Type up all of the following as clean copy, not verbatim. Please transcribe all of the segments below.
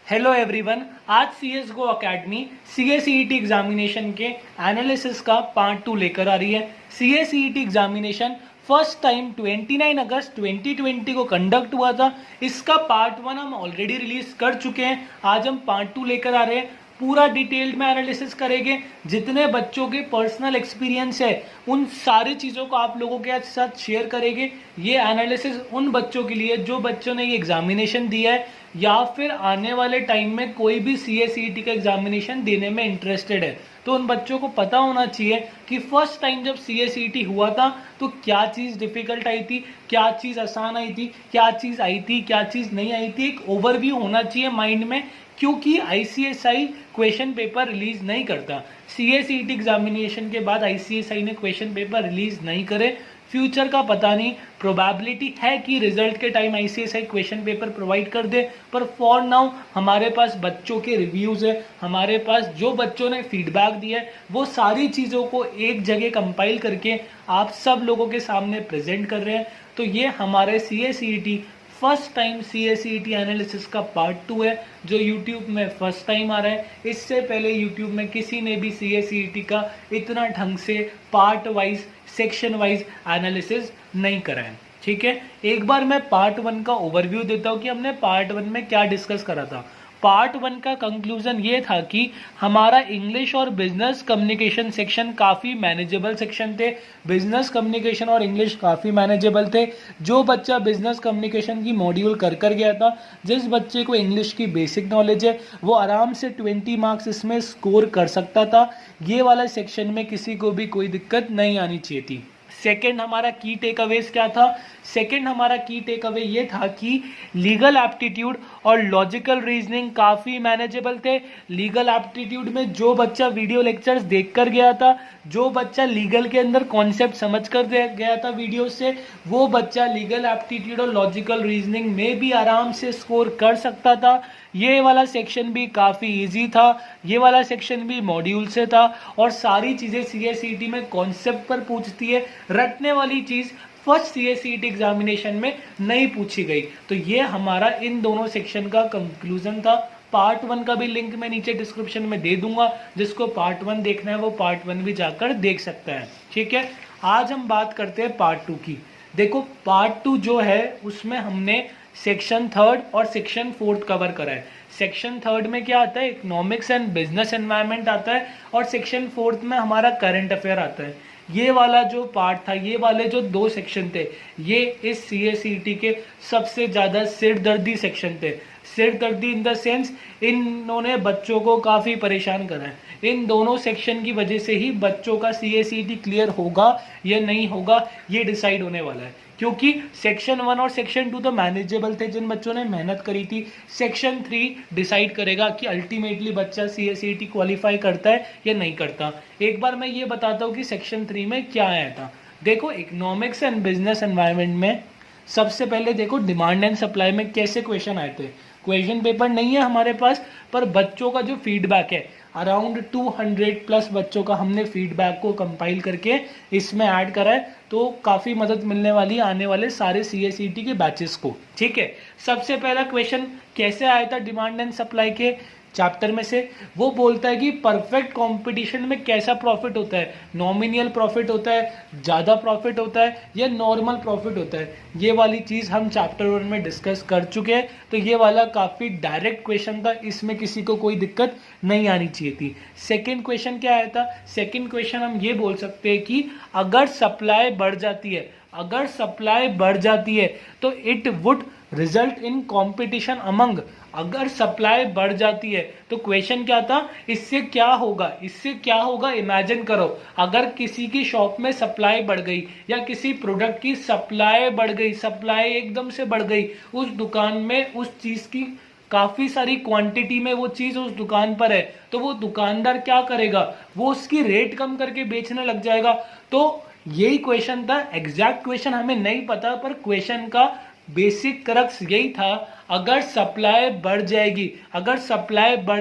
Hello everyone. आज CSGO academy CACET examination के analysis का पार्ट 2 लेकर आ रही है। CACET एग्जामिनेशन फर्स्ट टाइम 29 अगस्त 2020 को कंडक्ट हुआ था। इसका पार्ट 1 हम ऑलरेडी रिलीज कर चुके हैं। आज हम पार्ट 2 लेकर आ रहे हैं। पूरा डिटेल्ड में एनालिसिस करेंगे। जितने बच्चों के पर्सनल एक्सपीरियंस है उन सारी चीज़ों को आप लोगों के साथ शेयर करेंगे। ये एनालिसिस उन बच्चों के लिए जो बच्चों ने ये एग्जामिनेशन दिया है या फिर आने वाले टाइम में कोई भी CACET का एग्जामिनेशन देने में इंटरेस्टेड है। तो उन बच्चों को पता होना चाहिए कि फर्स्ट टाइम जब CACET हुआ था तो क्या चीज़ डिफिकल्ट आई थी, क्या चीज़ आसान आई थी, क्या चीज़ आई थी, क्या चीज़ नहीं आई थी। एक ओवरव्यू होना चाहिए माइंड में, क्योंकि ICSI क्वेश्चन पेपर रिलीज नहीं करता। CACET एग्जामिनेशन के बाद ICSI ने क्वेश्चन पेपर रिलीज नहीं करे। फ्यूचर का पता नहीं, प्रोबेबिलिटी है कि रिजल्ट के time ICSI question paper provide कर दे, पर फॉर नाउ हमारे पास बच्चों के रिव्यूज़ है, हमारे पास जो बच्चों ने फीडबैक दिया है वो सारी चीज़ों को एक जगह कंपाइल करके आप सब लोगों के सामने प्रेजेंट कर रहे हैं। तो ये हमारे CACET first time CACET analysis का पार्ट 2 है, जो YouTube में फर्स्ट टाइम आ रहा है। इससे पहले YouTube में किसी ने भी CACET का इतना ढंग से part wise, section wise analysis नहीं करा है। ठीक है, एक बार मैं पार्ट 1 का ओवरव्यू देता हूँ कि हमने पार्ट 1 में क्या डिस्कस करा था। पार्ट 1 का कंक्लूजन ये था कि हमारा इंग्लिश और बिजनेस कम्युनिकेशन सेक्शन काफ़ी मैनेजेबल सेक्शन थे। बिजनेस कम्युनिकेशन और इंग्लिश काफ़ी मैनेजेबल थे। जो बच्चा बिजनेस कम्युनिकेशन की मॉड्यूल कर गया था, जिस बच्चे को इंग्लिश की बेसिक नॉलेज है, वो आराम से 20 मार्क्स इसमें स्कोर कर सकता था। ये वाला सेक्शन में किसी को भी कोई दिक्कत नहीं आनी चाहिए थी। सेकेंड हमारा की टेक अवेज क्या था? सेकेंड हमारा की टेक अवे ये था कि लीगल एप्टीट्यूड और लॉजिकल रीजनिंग काफ़ी मैनेजेबल थे। लीगल एप्टीट्यूड में जो बच्चा वीडियो लेक्चर्स देखकर गया था, जो बच्चा लीगल के अंदर कॉन्सेप्ट समझ कर गया था वीडियो से, वो बच्चा लीगल एप्टीट्यूड और लॉजिकल रीजनिंग में भी आराम से स्कोर कर सकता था। ये वाला सेक्शन भी काफ़ी इजी था, ये वाला सेक्शन भी मॉड्यूल से था, और सारी चीज़ें CACET में कॉन्सेप्ट पर पूछती है। रटने वाली चीज़ फर्स्ट CACET एग्जामिनेशन में नहीं पूछी गई। तो ये हमारा इन दोनों सेक्शन का कंक्लूजन था। पार्ट 1 का भी लिंक मैं नीचे डिस्क्रिप्शन में दे दूंगा, जिसको पार्ट 1 देखना है वो पार्ट 1 भी जाकर देख सकता है। ठीक है, आज हम बात करते हैं पार्ट 2 की। देखो, पार्ट 2 जो है उसमें हमने सेक्शन 3 और सेक्शन 4 कवर करा है। सेक्शन 3 में क्या आता है? इकोनॉमिक्स एंड बिजनेस एनवायरनमेंट आता है, और सेक्शन 4 में हमारा करंट अफेयर आता है। ये वाला जो पार्ट था, ये वाले जो 2 सेक्शन थे, ये इस CACET के सबसे ज़्यादा सिरदर्दी सेक्शन थे। सिरदर्दी इन द सेंस, इन्होंने बच्चों को काफ़ी परेशान करा है। इन दोनों सेक्शन की वजह से ही बच्चों का CACET क्लियर होगा या नहीं होगा ये डिसाइड होने वाला है। क्योंकि सेक्शन 1 और सेक्शन 2 तो मैनेजेबल थे, जिन बच्चों ने मेहनत करी थी। सेक्शन 3 डिसाइड करेगा कि अल्टीमेटली बच्चा CACET क्वालिफाई करता है या नहीं करता। एक बार मैं ये बताता हूँ कि सेक्शन 3 में क्या आया था। देखो, इकोनॉमिक्स एंड बिजनेस एनवायरनमेंट में सबसे पहले देखो डिमांड एंड सप्लाई में कैसे क्वेश्चन आए थे। क्वेश्चन पेपर नहीं है हमारे पास, पर बच्चों का जो फीडबैक है, अराउंड 200 प्लस बच्चों का हमने फीडबैक को कंपाइल करके इसमें ऐड करा है। तो काफ़ी मदद मिलने वाली है आने वाले सारे CACET के बैचेस को। ठीक है, सबसे पहला क्वेश्चन कैसे आया था डिमांड एंड सप्लाई के चैप्टर में से? वो बोलता है कि परफेक्ट कंपटीशन में कैसा प्रॉफिट होता है। नॉमिनल प्रॉफिट होता है, ज़्यादा प्रॉफिट होता है, या नॉर्मल प्रॉफिट होता है। ये वाली चीज़ हम चैप्टर 1 में डिस्कस कर चुके हैं। तो ये वाला काफ़ी डायरेक्ट क्वेश्चन था, इसमें किसी को कोई दिक्कत नहीं आनी चाहिए थी। सेकेंड क्वेश्चन क्या आया था? सेकेंड क्वेश्चन हम ये बोल सकते हैं कि अगर सप्लाई बढ़ जाती है, अगर सप्लाई बढ़ जाती है तो it would result in competition among. अगर सप्लाई बढ़ जाती है तो क्वेश्चन क्या था? इससे क्या होगा, इससे क्या होगा इमेजिन करो। अगर किसी की शॉप में सप्लाई बढ़ गई या किसी प्रोडक्ट की सप्लाई बढ़ गई, सप्लाई एकदम से बढ़ गई, उस दुकान में उस चीज़ की काफ़ी सारी क्वांटिटी में वो चीज़ उस दुकान पर है, तो वो दुकानदार क्या करेगा? वो उसकी रेट कम करके बेचने लग जाएगा। तो यही क्वेश्चन था। एग्जैक्ट क्वेश्चन हमें नहीं पता, पर क्वेश्चन का बेसिक क्रक्स यही था, अगर सप्लाई बढ़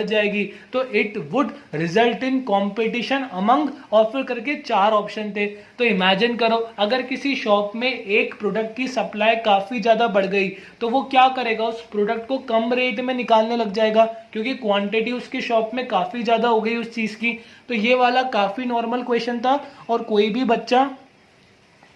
जाएगी तो it would result in competition among, और फिर करके 4 ऑप्शन थे। तो इमेजिन करो अगर किसी शॉप में एक प्रोडक्ट की सप्लाई काफी ज्यादा बढ़ गई तो वो क्या करेगा, उस प्रोडक्ट को कम रेट में निकालने लग जाएगा क्योंकि क्वांटिटी उसकी शॉप में काफी ज्यादा हो गई उस चीज की। तो ये वाला काफी नॉर्मल क्वेश्चन था और कोई भी बच्चा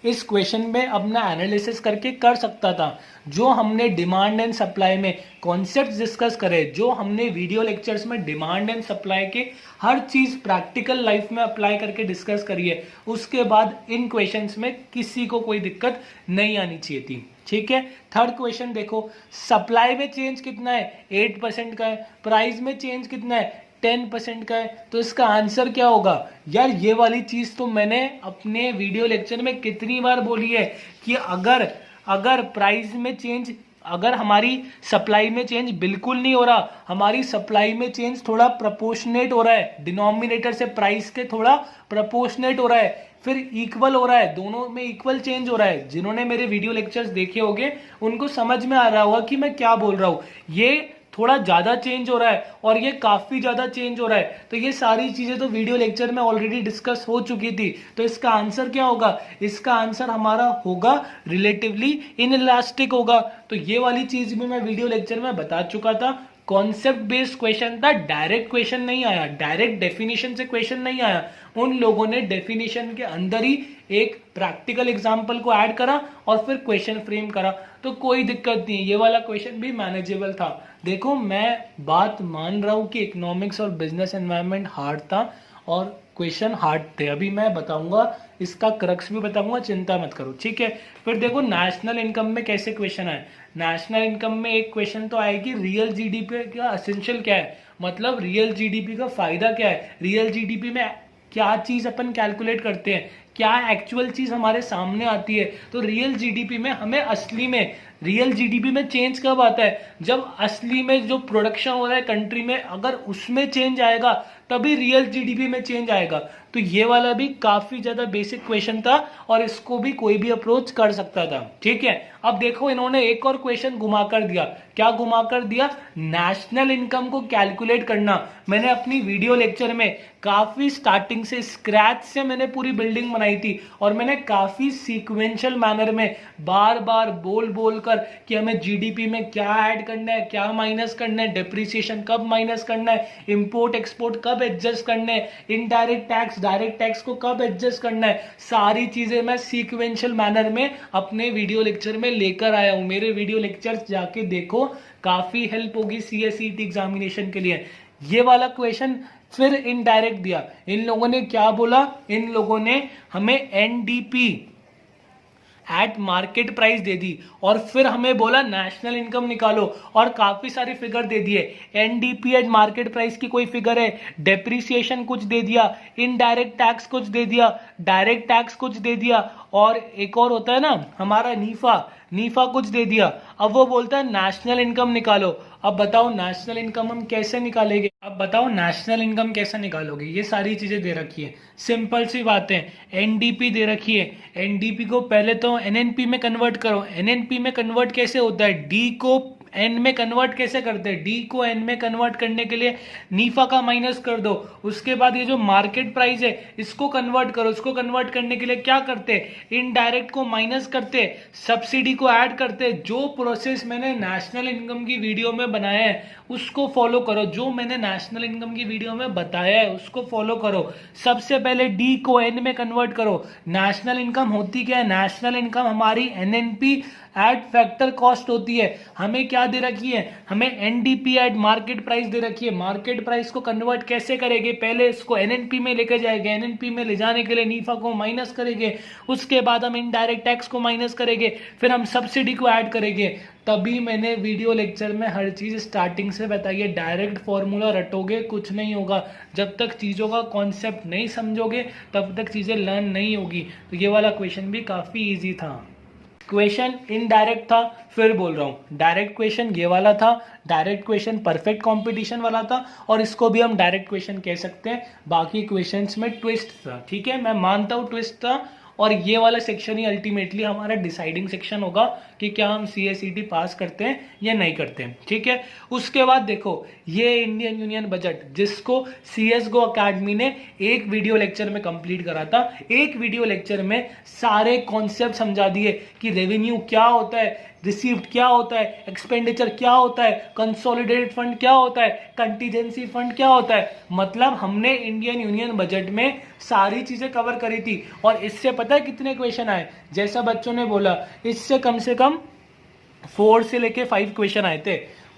इस क्वेश्चन में अपना एनालिसिस करके कर सकता था। जो हमने डिमांड एंड सप्लाई में कॉन्सेप्ट डिस्कस करे, जो हमने वीडियो लेक्चर्स में डिमांड एंड सप्लाई के हर चीज प्रैक्टिकल लाइफ में अप्लाई करके डिस्कस करी है, उसके बाद इन क्वेश्चंस में किसी को कोई दिक्कत नहीं आनी चाहिए थी। ठीक है, थर्ड क्वेश्चन देखो, सप्लाई में चेंज कितना है, 8% का है, प्राइस में चेंज कितना है, 10% का है। तो इसका आंसर क्या होगा यार, ये वाली चीज तो मैंने अपने वीडियो लेक्चर में कितनी बार बोली है कि अगर प्राइस में चेंज, अगर हमारी सप्लाई में चेंज बिल्कुल नहीं हो रहा, हमारी सप्लाई में चेंज थोड़ा प्रपोर्शनेट हो रहा है, डिनोमिनेटर से प्राइस के थोड़ा प्रपोर्शनेट हो रहा है, फिर इक्वल हो रहा है, दोनों में इक्वल चेंज हो रहा है। जिन्होंने मेरे वीडियो लेक्चर्स देखे होंगे उनको समझ में आ रहा होगा कि मैं क्या बोल रहा हूं। ये थोड़ा ज्यादा चेंज हो रहा है और ये काफी ज्यादा चेंज हो रहा है, तो ये सारी चीजें तो वीडियो लेक्चर में ऑलरेडी डिस्कस हो चुकी थी। तो इसका आंसर क्या होगा, इसका आंसर हमारा होगा रिलेटिवली इनइलास्टिक होगा। तो ये वाली चीज भी मैं वीडियो लेक्चर में बता चुका था। कॉन्सेप्ट बेस्ड क्वेश्चन था, डायरेक्ट क्वेश्चन नहीं आया, डायरेक्ट डेफिनेशन से क्वेश्चन नहीं आया। उन लोगों ने डेफिनेशन के अंदर ही एक प्रैक्टिकल एग्जांपल को ऐड करा और फिर क्वेश्चन फ्रेम करा, तो कोई दिक्कत नहीं, ये वाला क्वेश्चन भी मैनेजेबल था। देखो मैं बात मान रहा हूं कि इकोनॉमिक्स और बिजनेस एनवायरनमेंट हार्ड था और क्वेश्चन हार्ड थे, अभी मैं बताऊंगा इसका क्रक्स भी बताऊंगा, चिंता मत करो। ठीक है, फिर देखो नेशनल इनकम में कैसे क्वेश्चन आए। नेशनल इनकम में एक क्वेश्चन तो आएगी, रियल जीडीपी का एसेंशियल क्या है, मतलब रियल जीडीपी का फायदा क्या है, रियल जीडीपी में क्या चीज अपन कैलकुलेट करते हैं, क्या एक्चुअल चीज हमारे सामने आती है। तो रियल जीडीपी में हमें असली में, रियल जीडीपी में चेंज कब आता है, जब असली में जो प्रोडक्शन हो रहा है कंट्री में अगर उसमें चेंज आएगा तभी रियल जीडीपी में चेंज आएगा। तो ये वाला भी काफी ज्यादा बेसिक क्वेश्चन था और इसको भी कोई भी अप्रोच कर सकता था। ठीक है, अब देखो इन्होंने एक और क्वेश्चन घुमा कर दिया। क्या घुमा कर दिया, नेशनल इनकम को कैलकुलेट करना। मैंने अपनी वीडियो लेक्चर में काफी स्टार्टिंग से स्क्रैच से मैंने पूरी बिल्डिंग बनाई थी और मैंने काफी सीक्वेंशियल मैनर में बार बार बोल बोल कर कि हमें जीडीपी में क्या ऐड करना है, क्या माइनस करना है, डेप्रिसिएशन कब माइनस करना है, इंपोर्ट एक्सपोर्ट कब एडजस्ट करना है, इनडायरेक्ट टैक्स डायरेक्ट टैक्स को कब एडजस्ट करना है, सारी चीजें मैं सीक्वेंशियल मैनर में अपने वीडियो लेक्चर में लेकर आया हूं। मेरे वीडियो लेक्चर्स जाके देखो, काफी हेल्प होगी सीएसईटी एग्जामिनेशन के लिए। ये वाला क्वेश्चन फिर इनडायरेक्ट दिया। इन लोगों ने क्या बोला, इन लोगों ने हमें एनडीपी एट मार्केट प्राइस दे दी और फिर हमें बोला नेशनल इनकम निकालो और काफी सारे फिगर दे दिए। एनडीपी एट मार्केट प्राइस की कोई फिगर है, डेप्रिसिएशन कुछ दे दिया, इनडायरेक्ट टैक्स कुछ दे दिया, डायरेक्ट टैक्स कुछ दे दिया और एक और होता है ना हमारा नीफा कुछ दे दिया। अब वो बोलता है नेशनल इनकम निकालो। अब बताओ नेशनल इनकम हम कैसे निकालेंगे, अब बताओ नेशनल इनकम कैसे निकालोगे। ये सारी चीजें दे रखी है, सिंपल सी बात है। एनडीपी दे रखी है, एनडीपी को पहले तो एनएनपी में कन्वर्ट करो। एनएनपी में कन्वर्ट कैसे होता है, डी को एन में कन्वर्ट कैसे करते हैं, डी को एन में कन्वर्ट करने के लिए नीफा का माइनस कर दो। उसके बाद ये जो मार्केट प्राइस है इसको कन्वर्ट करो। इसको कन्वर्ट करने के लिए क्या करते हैं, इनडायरेक्ट को माइनस करते, सब्सिडी को ऐड करते। जो प्रोसेस मैंने नेशनल इनकम की वीडियो में बनाया है उसको फॉलो करो, जो मैंने नेशनल इनकम की वीडियो में बताया है उसको फॉलो करो। सबसे पहले डी को एन में कन्वर्ट करो। नेशनल इनकम होती क्या है, नेशनल इनकम हमारी एनएनपी एट फैक्टर कॉस्ट होती है। हमें क्या दे रखी है, हमें एनडीपी एट मार्केट प्राइस दे रखी है। मार्केट प्राइस को कन्वर्ट कैसे करेंगे, पहले इसको एनएनपी में लेकर जाएंगे, एनएनपी में ले जाने के लिए नीफा को माइनस करेंगे, उसके बाद हम इनडायरेक्ट टैक्स को माइनस करेंगे, फिर हम सब्सिडी को ऐड करेंगे। तभी मैंने वीडियो लेक्चर में हर चीज स्टार्टिंग से बताई है। डायरेक्ट फॉर्मूला रटोगे कुछ नहीं होगा, जब तक चीजों का कॉन्सेप्ट नहीं समझोगे तब तक चीजें लर्न नहीं होगी। तो ये वाला क्वेश्चन भी काफी इजी था। क्वेश्चन इनडायरेक्ट था, फिर बोल रहा हूं डायरेक्ट क्वेश्चन ये वाला था। डायरेक्ट क्वेश्चन परफेक्ट कंपटीशन वाला था और इसको भी हम डायरेक्ट क्वेश्चन कह सकते हैं। बाकी क्वेश्चंस में ट्विस्ट था, ठीक है, मैं मानता हूं ट्विस्ट था और ये वाला सेक्शन ही अल्टीमेटली हमारा डिसाइडिंग सेक्शन होगा कि क्या हम CACT पास करते हैं या नहीं करते हैं, ठीक है। उसके बाद देखो ये इंडियन यूनियन बजट जिसको CSGO अकेडमी ने एक वीडियो लेक्चर में कंप्लीट करा था, एक वीडियो लेक्चर में सारे कॉन्सेप्ट समझा दिए कि रेवेन्यू क्या होता है, रिसीव्ड क्या होता है, एक्सपेंडिचर क्या होता है, कंसोलिडेटेड फंड क्या होता है, कंटीजेंसी फंड क्या होता है। मतलब हमने इंडियन यूनियन बजट में सारी चीजें कवर करी थी। और इससे पता है कितने क्वेश्चन आए, जैसा बच्चों ने बोला इससे कम से कम 4 से लेके 5 क्वेश्चन आए थे।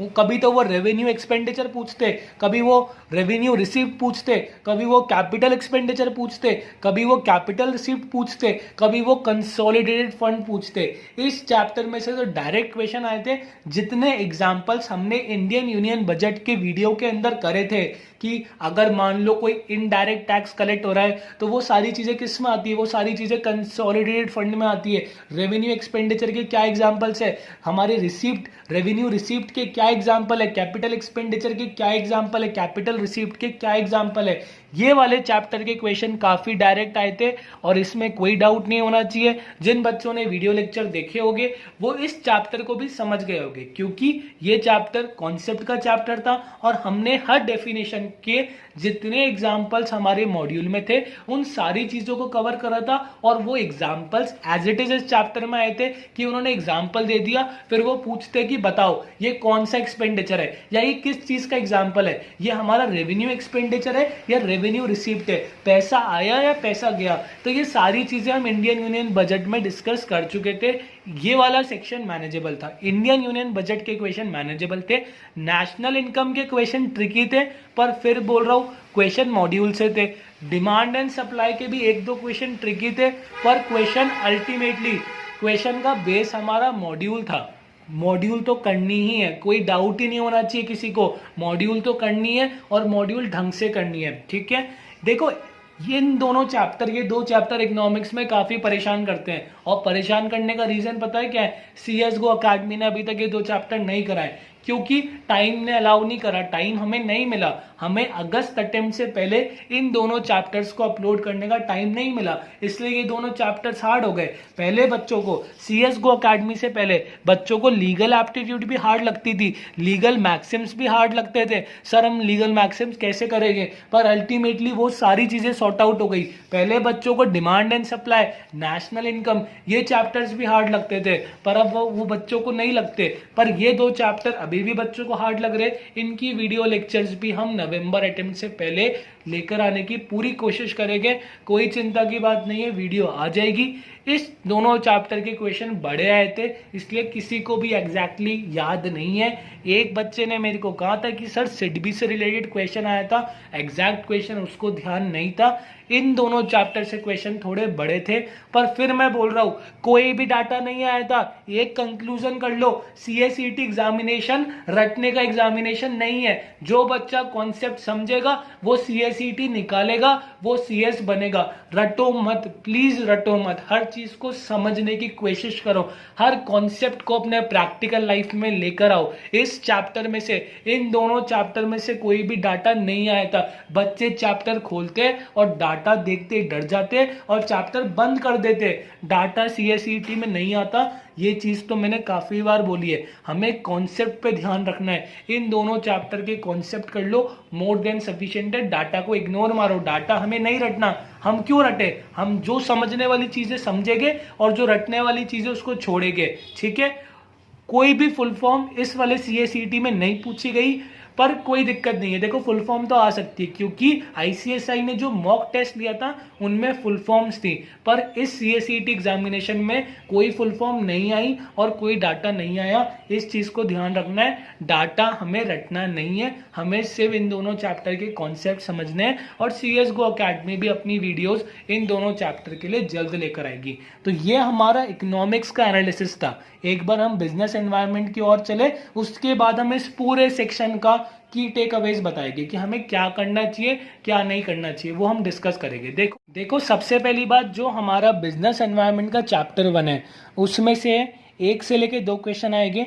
कभी तो वो रेवेन्यू एक्सपेंडिचर पूछते, कभी वो रेवेन्यू रिसीव्ड पूछते, कभी वो कैपिटल एक्सपेंडिचर पूछते, कभी वो कैपिटल रिसीव्ड पूछते, कभी वो कंसोलिडेटेड फंड पूछते। इस चैप्टर में से जो डायरेक्ट क्वेश्चन आए थे, जितने एग्जांपल्स हमने इंडियन यूनियन बजट के वीडियो के अंदर करे थे कि अगर मान लो कोई इनडायरेक्ट टैक्स कलेक्ट हो रहा है तो वो सारी चीजें किस में आती है, वो सारी चीजें कंसोलिडेटेड फंड में आती है। रेवेन्यू एक्सपेंडिचर के क्या एग्जांपल्स है, हमारे रिसीव्ड रेवेन्यू रिसीव्ड के क्या एग्जांपल है, कैपिटल एक्सपेंडिचर के क्या एग्जांपल है, कैपिटल रिसीव्ड के क्या एग्जांपल है। ये वाले चैप्टर के क्वेश्चन काफी डायरेक्ट आए थे और इसमें कोई डाउट नहीं होना चाहिए। जिन बच्चों ने वीडियो लेक्चर देखे होंगे वो इस चैप्टर को भी समझ गए होंगे, क्योंकि ये चैप्टर कॉन्सेप्ट का चैप्टर था और हमने हर डेफिनेशन के जितने एग्जाम्पल्स हमारे मॉड्यूल में थे उन सारी चीजों को कवर करा था। और वो एग्जाम्पल्स एज इट इज इस चैप्टर में आए थे कि उन्होंने एग्जाम्पल दे दिया, फिर वो पूछते कि बताओ ये कौन सा एक्सपेंडिचर है या ये किस चीज का एग्जाम्पल है, ये हमारा रेवेन्यू एक्सपेंडिचर है या रेवेन्यू रिसीव्ड है, पैसा आया या पैसा गया। तो ये सारी चीजें हम इंडियन यूनियन बजट में डिस्कस कर चुके थे। ये वाला सेक्शन मैनेजेबल था, इंडियन यूनियन बजट के क्वेश्चन मैनेजेबल थे। नेशनल इनकम के क्वेश्चन ट्रिकी थे, पर फिर बोल रहा हूं क्वेश्चन मॉड्यूल से थे। डिमांड एंड सप्लाई के भी 1-2 क्वेश्चन ट्रिकी थे, पर क्वेश्चन अल्टीमेटली क्वेश्चन का बेस हमारा मॉड्यूल था। मॉड्यूल तो करनी ही है, कोई डाउट ही नहीं होना चाहिए किसी को, मॉड्यूल तो करनी है और मॉड्यूल ढंग से करनी है, ठीक है। देखो ये इन दोनों चैप्टर, ये 2 चैप्टर इकोनॉमिक्स में काफी परेशान करते हैं और परेशान करने का रीजन पता है क्या है, CSGO अकेडमी ने अभी तक ये 2 चैप्टर नहीं कराए क्योंकि टाइम ने अलाउ नहीं करा, टाइम हमें नहीं मिला। हमें अगस्त अटेम्प्ट से पहले इन दोनों चैप्टर्स को अपलोड करने का टाइम नहीं मिला, इसलिए ये दोनों चैप्टर्स हार्ड हो गए। पहले बच्चों को CSGO अकेडमी से पहले बच्चों को लीगल एप्टीट्यूड भी हार्ड लगती थी, लीगल मैक्सिम्स भी हार्ड लगते थे। सर हम लीगल मैक्सिम्स कैसे करेंगे, पर अल्टीमेटली वो सारी चीजें सॉर्ट आउट हो गई। पहले बच्चों को demand and supply, national income, ये चैप्टर्स भी हार्ड लगते थे, पर अब वो बच्चों को नहीं लगते। पर ये 2 चैप्टर अभी भी बच्चों को हार्ड लग रहे, इनकी वीडियो लेक्चर्स भी हम नवंबर अटेम्प्ट से पहले लेकर आने की पूरी कोशिश करेंगे। कोई चिंता की बात नहीं है, वीडियो आ जाएगी। इस दोनों चैप्टर के क्वेश्चन बड़े आए थे, इसलिए किसी को भी एग्जैक्टली याद नहीं है। एक बच्चे ने मेरे को कहा था कि सर सिडबी से रिलेटेड क्वेश्चन आया था, एग्जैक्ट क्वेश्चन उसको ध्यान नहीं था। इन दोनों चैप्टर से क्वेश्चन थोड़े बड़े थे, पर फिर मैं बोल रहा हूं कोई भी डाटा नहीं आया था। एक कंक्लूजन कर लो, CACT एग्जामिनेशन रटने का एग्जामिनेशन नहीं है। जो बच्चा कॉन्सेप्ट समझेगा वो CACT निकालेगा, वो CS बनेगा। रटो मत, प्लीज रटो मत, हर चीज को समझने की कोशिश करो, हर कॉन्सेप्ट को अपने प्रैक्टिकल लाइफ में लेकर आओ। इस चैप्टर में से, इन दोनों चैप्टर में से कोई भी डाटा नहीं आया था। बच्चे चैप्टर खोलते और डाटा देखते डर जाते और चैप्टर बंद कर देते। डाटा CACT में नहीं आता, ये चीज तो मैंने काफी बार बोली है। हमें कॉन्सेप्ट पे ध्यान रखना है, इन दोनों चैप्टर के कॉन्सेप्ट कर लो, मोर देन सफिशिएंट है। डाटा को इग्नोर मारो, डाटा हमें नहीं रटना। हम क्यों रटे, हम जो समझने वाली चीजें समझेंगे और जो रटने वाली चीजें उसको छोड़ेंगे, ठीक है। कोई भी फुल फॉर्म इस वाले CACT में नहीं पूछी गई, पर कोई दिक्कत नहीं है। देखो फुल फॉर्म तो आ सकती है क्योंकि ICSI ने जो मॉक टेस्ट लिया था उनमें फुल फॉर्म्स थी, पर इस CACT एग्जामिनेशन में कोई फुल फॉर्म नहीं आई और कोई डाटा नहीं आया। इस चीज को ध्यान रखना है, डाटा हमें रटना नहीं है, हमें सिर्फ इन दोनों चैप्टर के कॉन्सेप्ट समझने हैं। और CSGO अकेडमी भी अपनी वीडियोस इन दोनों चैप्टर के लिए जल्द लेकर आएगी। तो ये हमारा इकोनॉमिक्स का एनालिसिस था। एक बार हम बिजनेस एनवायरनमेंट की ओर चले, उसके बाद हम इस पूरे सेक्शन का की टेक अवेज बताएंगे कि हमें क्या करना चाहिए क्या नहीं करना चाहिए, वो हम डिस्कस करेंगे। देखो सबसे पहली बात, जो हमारा बिजनेस एनवायरनमेंट का चैप्टर 1 है उसमें से 1 से लेके 2 क्वेश्चन आएंगे।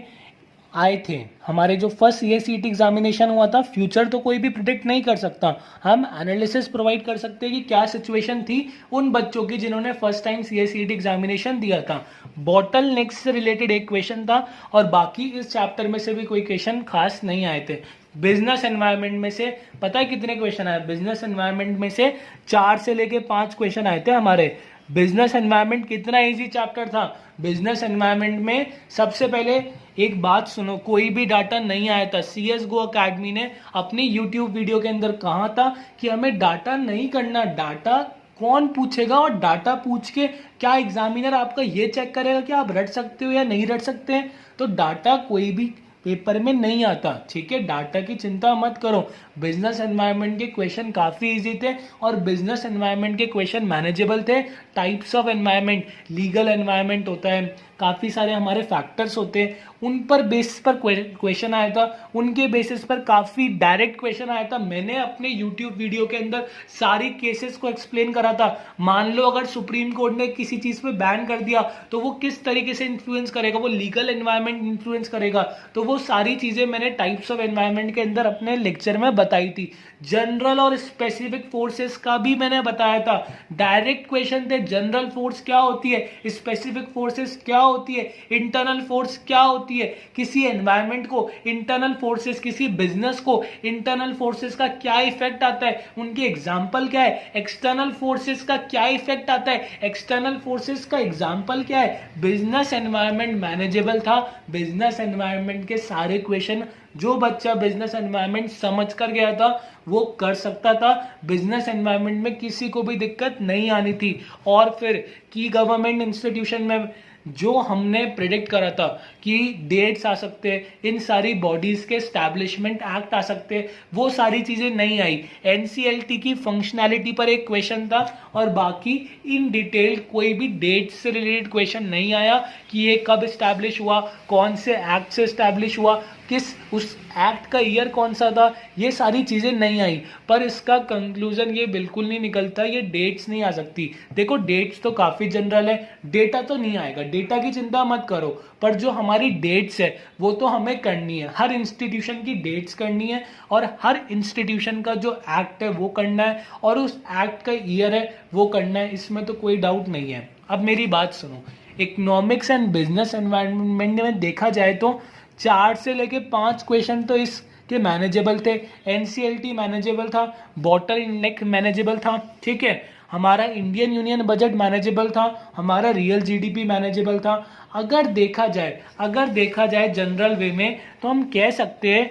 आए थे। हमारे जो फर्स्ट CACET एग्जामिनेशन हुआ था, फ्यूचर तो कोई भी प्रिडिक्ट नहीं कर सकता, हम एनालिसिस प्रोवाइड कर सकते हैं कि क्या सिचुएशन थी उन बच्चों की जिन्होंने फर्स्ट टाइम CACET एग्जामिनेशन दिया था। बॉटल नेक्स से रिलेटेड एक क्वेश्चन था और बाकी इस चैप्टर में से भी कोई क्वेश्चन खास नहीं आए थे। बिजनेस एनवायरनमेंट में से पता है कितने क्वेश्चन आए? बिजनेस एनवायरनमेंट में से 4 से लेके 5 क्वेश्चन आए थे हमारे। बिजनेस एनवायरनमेंट कितना इजी चैप्टर था। बिजनेस एनवायरनमेंट में सबसे पहले एक बात सुनो, कोई भी डाटा नहीं आया था। CSGO अकेडमी ने अपनी YouTube वीडियो के अंदर कहा था कि हमें डाटा नहीं करना, डाटा कौन पूछेगा और डाटा पूछ के क्या एग्जामिनर आपका ये चेक करेगा कि आप रट सकते हो या नहीं रट सकते हैं। तो डाटा कोई भी पेपर में नहीं आता, ठीक है, डाटा की चिंता मत करो। बिजनेस एनवायरनमेंट के क्वेश्चन काफी इजी थे और बिजनेस एनवायरनमेंट के क्वेश्चन मैनेजेबल थे। Types of environment, legal environment होता है, काफी सारे हमारे फैक्टर्स होते हैं, उन पर बेसिस पर क्वेश्चन आया था, उनके बेसिस पर काफी डायरेक्ट क्वेश्चन आया था। मैंने अपने यूट्यूब वीडियो के अंदर सारी केसेस को एक्सप्लेन करा था। मान लो अगर सुप्रीम कोर्ट ने किसी चीज पे बैन कर दिया तो वो किस तरीके से इन्फ्लुएंस करेगा, वो लीगल एनवायरनमेंट इन्फ्लुएंस करेगा। तो वो सारी चीजें मैंने टाइप्स ऑफ एनवायरनमेंट के अंदर अपने लेक्चर में बताई थी। जनरल और स्पेसिफिक फोर्सेस का भी मैंने बताया था। डायरेक्ट क्वेश्चन थे, जनरल फोर्स क्या होती है, स्पेसिफिक फोर्सेस क्या होती है, इंटरनल फोर्स क्या होती है, किसी एनवायरनमेंट को इंटरनल फोर्सेस, किसी बिजनेस को इंटरनल फोर्सेस का क्या इफेक्ट आता है, उनके एग्जाम्पल क्या है, एक्सटर्नल फोर्सेस का क्या इफेक्ट आता है, एक्सटर्नल फोर्सेस का एग्जाम्पल क्या है। बिजनेस एनवायरनमेंट मैनेजेबल था। बिजनेस एनवायरनमेंट के सारे क्वेश्चन जो बच्चा बिजनेस एनवायरनमेंट समझ कर गया था वो कर सकता था। बिजनेस एनवायरनमेंट में किसी को भी दिक्कत नहीं आनी थी। और फिर की गवर्नमेंट इंस्टीट्यूशन में जो हमने प्रिडिक्ट करा था कि डेट्स आ सकते हैं, इन सारी बॉडीज के एस्टैब्लिशमेंट एक्ट आ सकते हैं, वो सारी चीजें नहीं आई। NCLT की फंक्शनैलिटी पर एक क्वेश्चन था और बाकी इन डिटेल कोई भी डेट से रिलेटेड क्वेश्चन नहीं आया कि ये कब एस्टैब्लिश हुआ, कौन से एक्ट से एस्टैब्लिश हुआ, किस उस एक्ट का ईयर कौन सा था, ये सारी चीजें नहीं आई। पर इसका कंक्लूजन ये बिल्कुल नहीं निकलता, ये डेट्स नहीं आ सकती। देखो डेट्स तो काफी जनरल है, डेटा तो नहीं आएगा, डेटा की चिंता मत करो, पर जो हमारी डेट्स है वो तो हमें करनी है। हर इंस्टीट्यूशन की डेट्स करनी है और हर इंस्टीट्यूशन का जो एक्ट है वो करना है और उस एक्ट का ईयर है वो करना है, इसमें तो कोई डाउट नहीं है। अब मेरी बात सुनो, इकोनॉमिक्स एंड बिजनेस एनवायरनमेंट में देखा जाए तो 4 से लेके 5 क्वेश्चन तो इसके मैनेजेबल थे। NCLT मैनेजेबल था, बॉटल इंडेक्स मैनेजेबल था, ठीक है, हमारा इंडियन यूनियन बजट मैनेजेबल था, हमारा रियल GDP मैनेजेबल था। अगर देखा जाए जनरल वे में तो हम कह सकते हैं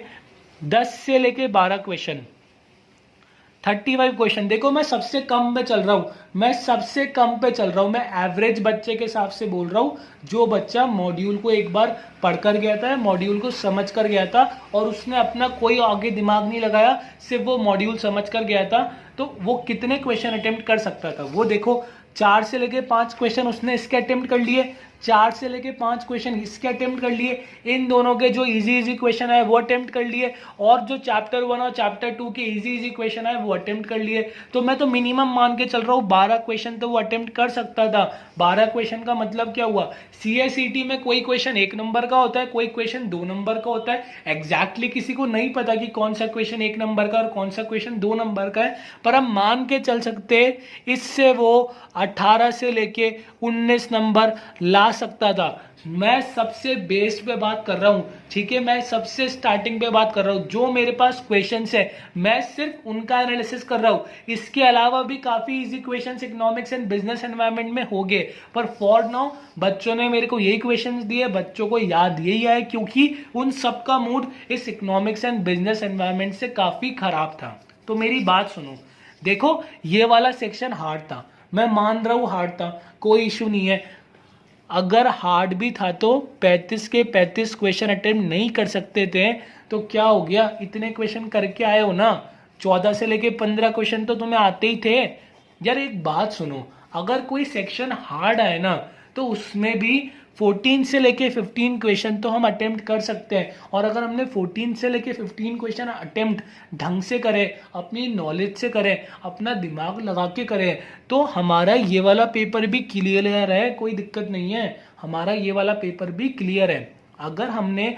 10 से लेके 12 क्वेश्चन, 35 क्वेश्चन। देखो मैं सबसे कम पे चल रहा हूं, मैं एवरेज बच्चे के हिसाब से बोल रहा हूं, जो बच्चा मॉड्यूल को एक बार पढ़कर गया था, मॉड्यूल को समझ कर गया था और उसने अपना कोई आगे दिमाग नहीं लगाया, सिर्फ वो मॉड्यूल समझ कर गया था, तो वो कितने क्वेश्चन अटेम्प्ट कर सकता था। वो देखो 4 से लेके 5 क्वेश्चन उसने इसके अटेम्प्ट कर लिए, 4 से लेके 5 क्वेश्चन इसके अटेम्प्ट कर लिए, इन दोनों के जो इजी क्वेश्चन है वो अटेम्प्ट कर लिए, और जो चैप्टर 1 और चैप्टर 2 के इजी क्वेश्चन है वो अटेम्प्ट कर लिए। तो मैं तो मिनिमम मान के चल रहा हूँ 12 क्वेश्चन तो वो अटेम्प्ट कर सकता था। 12 क्वेश्चन का मतलब क्या हुआ, CACET में कोई क्वेश्चन 1 नंबर का होता है, कोई क्वेश्चन 2 नंबर का होता है। एग्जैक्टली किसी को नहीं पता कि कौन सा क्वेश्चन 1 नंबर का और कौन सा क्वेश्चन 2 नंबर का है, पर हम मान के चल सकते इससे वो 18 से लेके 19 नंबर ला सकता था। मैं सबसे बेस पे बात कर रहा हूं, ठीक है, मैं सबसे स्टार्टिंग पे बात कर रहा हूं, जो मेरे पास क्वेश्चंस है मैं सिर्फ उनका एनालिसिस कर रहा हूं। इसके अलावा भी काफी easy questions economics and business environment में हो गए, पर फॉर नाउ बच्चों ने मेरे को यही क्वेश्चंस दिए, बच्चों को याद यही आए, क्योंकि उन सबका मूड इस इकोनॉमिक्स एंड बिजनेस एनवायरनमेंट से काफी खराब था। तो मेरी बात सुनो, देखो ये वाला सेक्शन हार्ड था, मैं मान रहा हूं हार्ड था, कोई इशू नहीं है। अगर हार्ड भी था तो 35 के 35 क्वेश्चन अटेम्प्ट नहीं कर सकते थे, तो क्या हो गया, इतने क्वेश्चन करके आए हो ना, 14 से लेके 15 क्वेश्चन तो तुम्हें आते ही थे। यार एक बात सुनो, अगर कोई सेक्शन हार्ड आए ना तो उसमें भी 14 से लेके 15 क्वेश्चन तो हम अटेम्प्ट कर सकते हैं, और अगर हमने 14 से लेके 15 क्वेश्चन अटेम्प्ट ढंग से करें, अपनी नॉलेज से करें, अपना दिमाग लगा के करें, तो हमारा ये वाला पेपर भी क्लियर है, कोई दिक्कत नहीं है, हमारा ये वाला पेपर भी क्लियर है। अगर हमने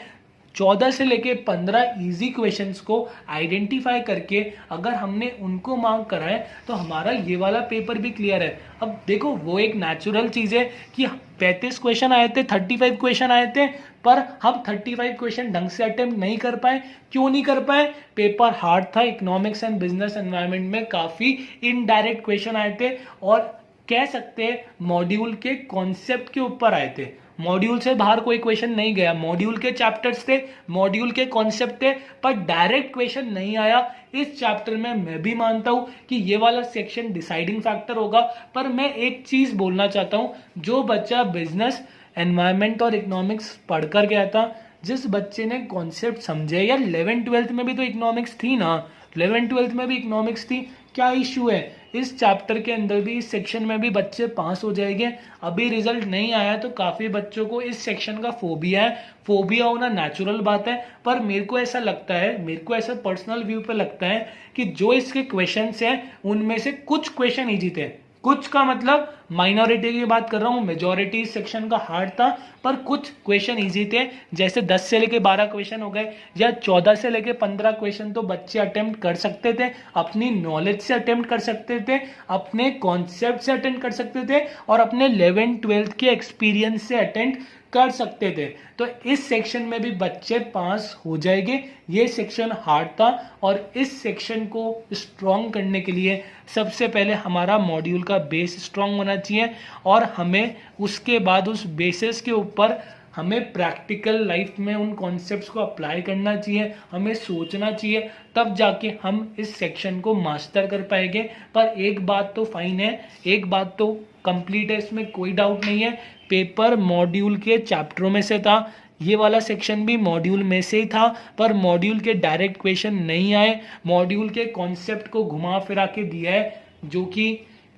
14 से लेके 15 इजी क्वेश्चंस को आइडेंटिफाई करके अगर हमने उनको मार्क करा है तो हमारा ये वाला पेपर भी क्लियर है। अब देखो वो एक नेचुरल चीज़ है कि 35 क्वेश्चन आए थे, 35 क्वेश्चन आए थे, पर हम 35 क्वेश्चन ढंग से अटेम्प्ट नहीं कर पाए। क्यों नहीं कर पाए? पेपर हार्ड था। इकोनॉमिक्स एंड बिजनेस एनवायरनमेंट में काफ़ी इनडायरेक्ट क्वेश्चन आए थे और कह सकते हैं मॉड्यूल के कॉन्सेप्ट के ऊपर आए थे। मॉड्यूल से बाहर कोई क्वेश्चन नहीं गया। मॉड्यूल के चैप्टर्स थे, मॉड्यूल के कॉन्सेप्ट थे, पर डायरेक्ट क्वेश्चन नहीं आया। इस चैप्टर में मैं भी मानता हूं कि ये वाला सेक्शन डिसाइडिंग फैक्टर होगा। पर मैं एक चीज बोलना चाहता हूं, जो बच्चा बिजनेस एनवायरनमेंट और इकोनॉमिक्स पढ़कर गया था, जिस बच्चे ने कॉन्सेप्ट समझे, यार 11th-12th में भी तो इकोनॉमिक्स थी ना, 11th-12th में भी इकोनॉमिक्स थी, क्या इश्यू है? इस चैप्टर के अंदर भी, इस सेक्शन में भी बच्चे पास हो जाएंगे। अभी रिजल्ट नहीं आया तो काफ़ी बच्चों को इस सेक्शन का फोबिया है। फोबिया होना नेचुरल बात है, पर मेरे को ऐसा लगता है, मेरे को ऐसा पर्सनल व्यू पे लगता है कि जो इसके क्वेश्चंस हैं उनमें से कुछ क्वेश्चन इजी थे। कुछ का मतलब माइनॉरिटी की बात कर रहा हूँ, मेजॉरिटी सेक्शन का हार्ड था, पर कुछ क्वेश्चन इजी थे। जैसे 10 से लेके 12 क्वेश्चन हो गए या 14 से लेके 15 क्वेश्चन तो बच्चे अटेम्प्ट कर सकते थे, अपनी नॉलेज से अटेम्प्ट कर सकते थे, अपने कॉन्सेप्ट से अटेम्प्ट कर सकते थे और अपने 11th-12th के एक्सपीरियंस से अटेम्प्ट कर सकते थे। तो इस सेक्शन में भी बच्चे पास हो जाएंगे। ये सेक्शन हार्ड था और इस सेक्शन को स्ट्रॉन्ग करने के लिए सबसे पहले हमारा मॉड्यूल का बेस स्ट्रॉन्ग होना चाहिए और हमें उसके बाद उस बेसिस के ऊपर हमें प्रैक्टिकल लाइफ में उन कॉन्सेप्ट्स को अप्लाई करना चाहिए, हमें सोचना चाहिए, तब जाके हम इस सेक्शन को मास्टर कर पाएंगे। पर एक बात तो फाइन है, एक बात तो कंप्लीट है, इसमें कोई डाउट नहीं है, पेपर मॉड्यूल के चैप्टरों में से था, ये वाला सेक्शन भी मॉड्यूल में से ही था, पर मॉड्यूल के डायरेक्ट क्वेश्चन नहीं आए। मॉड्यूल के कॉन्सेप्ट को घुमा फिरा के दिया है, जो कि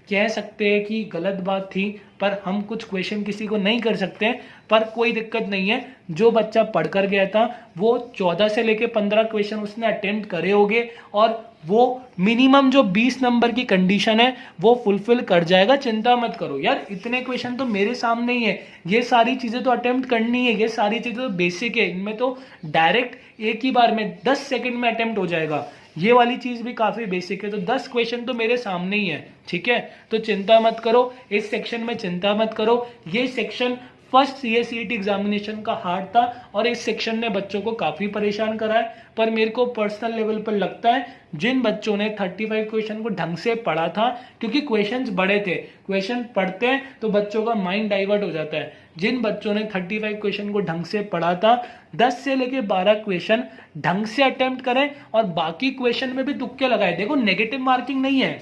कह सकते हैं कि गलत बात थी, पर हम कुछ क्वेश्चन किसी को नहीं कर सकते। पर कोई दिक्कत नहीं है, जो बच्चा पढ़कर गया था वो 14 से लेके 15 क्वेश्चन उसने अटेम्प्ट करे होंगे और वो मिनिमम जो 20 नंबर की कंडीशन है वो फुलफिल कर जाएगा। चिंता मत करो यार, इतने क्वेश्चन तो मेरे सामने ही है, ये सारी चीजें तो अटेम्प्ट करनी है, ये सारी चीजें तो बेसिक है, इनमें तो डायरेक्ट एक ही बार में 10 सेकंड में अटेम्प्ट हो जाएगा। ये वाली चीज भी काफी बेसिक है, तो 10 क्वेश्चन तो मेरे सामने ही है, ठीक है। तो चिंता मत करो, इस सेक्शन में चिंता मत करो। ये सेक्शन फर्स्ट CA-CET एग्जामिनेशन का हार्ड था और इस सेक्शन ने बच्चों को काफी परेशान करा है। पर मेरे को पर्सनल लेवल पर लगता है जिन बच्चों ने 35 क्वेश्चन को ढंग से पढ़ा था, क्योंकि क्वेश्चंस बड़े थे, क्वेश्चन पढ़ते हैं तो बच्चों का माइंड डाइवर्ट हो जाता है। जिन बच्चों ने 35 क्वेश्चन को ढंग से पढ़ा था, 10 से लेके 12 क्वेश्चन ढंग से अटेम्प्ट करें और बाकी क्वेश्चन में भी तुक्के लगाए। देखो नेगेटिव मार्किंग नहीं है,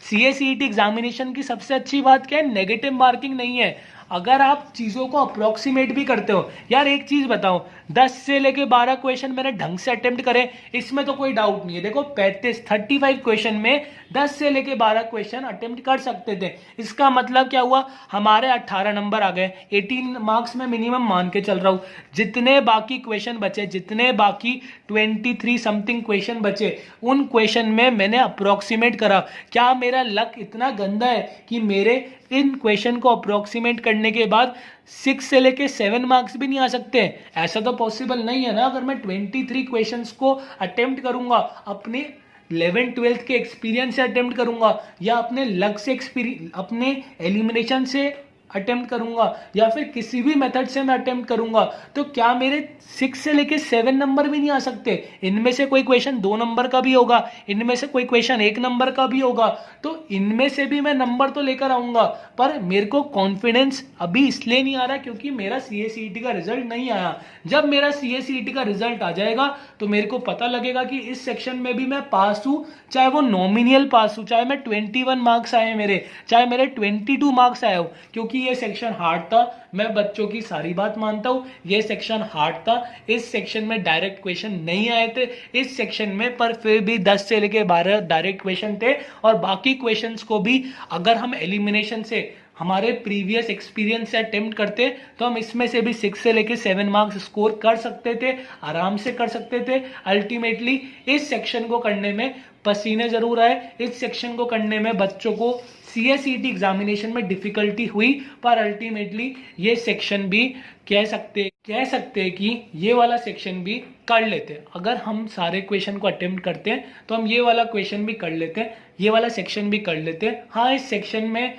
CA-CET एग्जामिनेशन की सबसे अच्छी बात क्या है, नेगेटिव मार्किंग नहीं है। अगर आप चीज़ों को अप्रोक्सीमेट भी करते हो, यार एक चीज़ बताओ, 10 से लेके 12 क्वेश्चन मैंने ढंग से अटेम्प्ट करे, इसमें तो कोई डाउट नहीं है। देखो 35 क्वेश्चन में 10 से लेके 12 क्वेश्चन अटेम्प्ट कर सकते थे, इसका मतलब क्या हुआ, हमारे 18 नंबर आ गए, 18 मार्क्स में मिनिमम मान के चल रहा हूँ। जितने बाकी क्वेश्चन बचे, जितने बाकी 23 समथिंग क्वेश्चन बचे, उन क्वेश्चन में मैंने अप्रोक्सीमेट करा। क्या मेरा लक इतना गंदा है कि मेरे इन क्वेश्चन को अप्रोक्सीमेट करने के बाद 6 से लेके 7 मार्क्स भी नहीं आ सकते? ऐसा तो पॉसिबल नहीं है ना। अगर मैं 23 क्वेश्चंस को अटेम्प्ट करूंगा, अपने 11th-12th के एक्सपीरियंस से अटेम्प्ट करूंगा या अपने लक से अपने एलिमिनेशन से अटेम्प्ट करूंगा या फिर किसी भी मेथड से मैं अटेम्प्ट करूंगा, तो क्या मेरे 6 से लेके 7 नंबर भी नहीं आ सकते? इनमें से कोई क्वेश्चन 2 नंबर का भी होगा, इनमें से कोई क्वेश्चन 1 नंबर का भी होगा, तो इनमें से भी मैं नंबर तो लेकर आऊंगा। पर मेरे को कॉन्फिडेंस अभी इसलिए नहीं आ रहा क्योंकि मेरा CA-CET का रिजल्ट नहीं आया। जब मेरा CA-CET का रिजल्ट आ जाएगा तो मेरे को पता लगेगा कि इस सेक्शन में भी मैं पास हूं, चाहे वो नॉमिनल पास हूं, चाहे मैं 21 मार्क्स आए मेरे, चाहे मेरे 22 मार्क्स आए हो। क्योंकि ये सेक्शन हार्ड था, मैं बच्चों की सारी बात मानता हूं, ये सेक्शन हार्ड था, इस सेक्शन में डायरेक्ट क्वेश्चन नहीं आए थे इस सेक्शन में, पर फिर भी 10 से लेके 12 डायरेक्ट क्वेश्चन थे और बाकी क्वेश्चंस को भी अगर हम एलिमिनेशन से, हमारे प्रीवियस एक्सपीरियंस से अटेम्प्ट करते तो हम इसमें से भी 6 से लेके 7 मार्क्स स्कोर कर सकते थे, आराम से कर सकते थे। अल्टीमेटली इस सेक्शन को करने में पसीने जरूर आए, इस सेक्शन को करने में बच्चों को CSET एग्जामिनेशन में डिफिकल्टी हुई, पर अल्टीमेटली ये सेक्शन भी कह सकते हैं कि ये वाला सेक्शन भी कर लेते हैं। अगर हम सारे क्वेश्चन को अटेम्प्ट करते हैं तो हम ये वाला क्वेश्चन भी कर लेते हैं, ये वाला सेक्शन भी कर लेते हैं। हाँ, इस सेक्शन में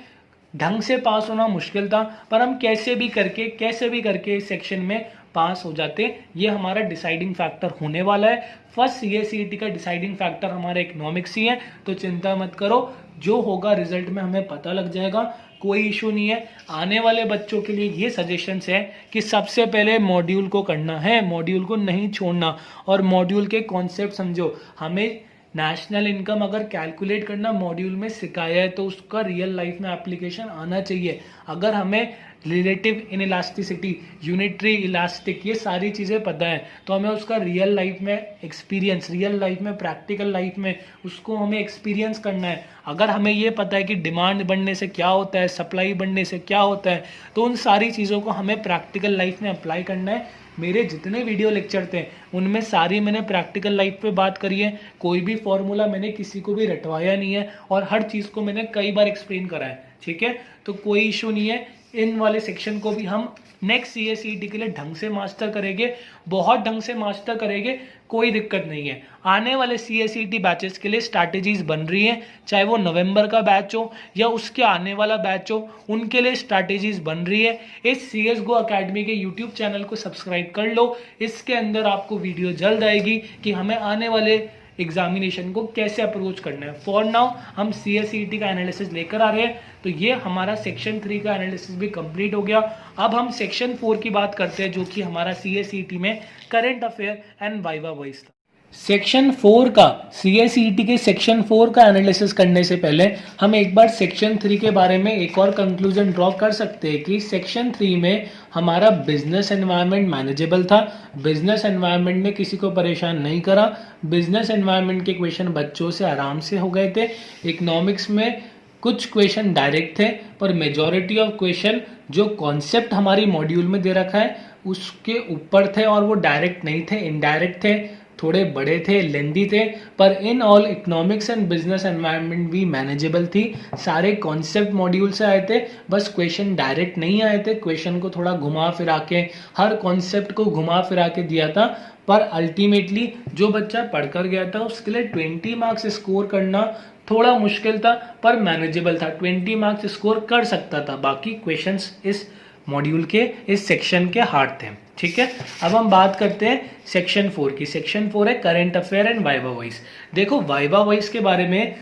ढंग से पास होना मुश्किल था, पर हम कैसे भी करके इस सेक्शन में पास हो जाते। ये हमारा डिसाइडिंग फैक्टर होने वाला है। फर्स्ट CSET का डिसाइडिंग फैक्टर हमारा इकोनॉमिक्स ही है, तो चिंता मत करो, जो होगा रिजल्ट में हमें पता लग जाएगा, कोई इशू नहीं है। आने वाले बच्चों के लिए ये सजेशंस है कि सबसे पहले मॉड्यूल को करना है, मॉड्यूल को नहीं छोड़ना, और मॉड्यूल के कॉन्सेप्ट समझो। हमें नेशनल इनकम अगर कैलकुलेट करना मॉड्यूल में सिखाया है तो उसका रियल लाइफ में एप्लीकेशन आना चाहिए। अगर हमें रिलेटिव इनइलास्टिसिटी, यूनिटरी इलास्टिक, ये सारी चीज़ें पता है तो हमें उसका रियल लाइफ में एक्सपीरियंस, रियल लाइफ में प्रैक्टिकल लाइफ में उसको हमें एक्सपीरियंस करना है। अगर हमें ये पता है कि डिमांड बढ़ने से क्या होता है, सप्लाई बढ़ने से क्या होता है, तो उन सारी चीज़ों को हमें प्रैक्टिकल लाइफ में अप्लाई करना है। मेरे जितने वीडियो लेक्चर थे उनमें सारी मैंने प्रैक्टिकल लाइफ पे बात करी है, कोई भी फॉर्मूला मैंने किसी को भी रटवाया नहीं है, और हर चीज़ को मैंने कई बार एक्सप्लेन करा है, ठीक है। तो कोई इशू नहीं है, इन वाले सेक्शन को भी हम नेक्स्ट CSET के लिए ढंग से मास्टर करेंगे, बहुत ढंग से मास्टर करेंगे, कोई दिक्कत नहीं है। आने वाले CSET बैचेस के लिए स्ट्रैटेजीज बन रही हैं, चाहे वो नवंबर का बैच हो या उसके आने वाला बैच हो, उनके लिए स्ट्रैटेजीज बन रही है। इस CSGO अकेडमी के यूट्यूब चैनल को सब्सक्राइब कर लो, इसके अंदर आपको वीडियो जल्द आएगी कि हमें आने वाले एग्जामिनेशन को कैसे अप्रोच करना है। फॉर नाउ हम CSET का एनालिसिस लेकर आ रहे हैं, तो ये हमारा सेक्शन 3 का एनालिसिस भी कंप्लीट हो गया। अब हम सेक्शन 4 की बात करते हैं, जो कि हमारा CSET में current affair and viva voice था। सेक्शन 4 का, CSET के सेक्शन 4 का एनालिसिस करने से पहले हम एक बार सेक्शन 3 के बारे में एक और कंक्लूजन ड्रॉ कर सकते हैं कि सेक्शन 3 में हमारा बिजनेस एनवायरनमेंट मैनेजेबल था। बिजनेस एनवायरनमेंट ने किसी को परेशान नहीं करा, बिजनेस एनवायरनमेंट के क्वेश्चन बच्चों से आराम से हो गए थे। इकोनॉमिक्स में कुछ क्वेश्चन डायरेक्ट थे, पर मेजॉरिटी ऑफ क्वेश्चन जो कॉन्सेप्ट हमारी मॉड्यूल में दे रखा है उसके ऊपर थे, और वो डायरेक्ट नहीं थे, इनडायरेक्ट थे, थोड़े बड़े थे, लेंदी थे, पर in all economics and business environment भी मैनेजेबल थी। सारे कॉन्सेप्ट मॉड्यूल से आए थे, बस क्वेश्चन डायरेक्ट नहीं आए थे, क्वेश्चन को थोड़ा घुमा फिरा के, हर कॉन्सेप्ट को घुमा फिरा के दिया था। पर अल्टीमेटली जो बच्चा पढ़कर गया था उसके लिए 20 मार्क्स स्कोर करना थोड़ा मुश्किल था, पर मैनेजेबल था, 20 मार्क्स स्कोर कर सकता था। बाकी क्वेश्चंस इस मॉड्यूल के, इस सेक्शन के हार्ड थे, ठीक है। अब हम बात करते हैं सेक्शन 4 की। सेक्शन 4 है current affair and viva voice. देखो, वाइवा वॉइस के बारे में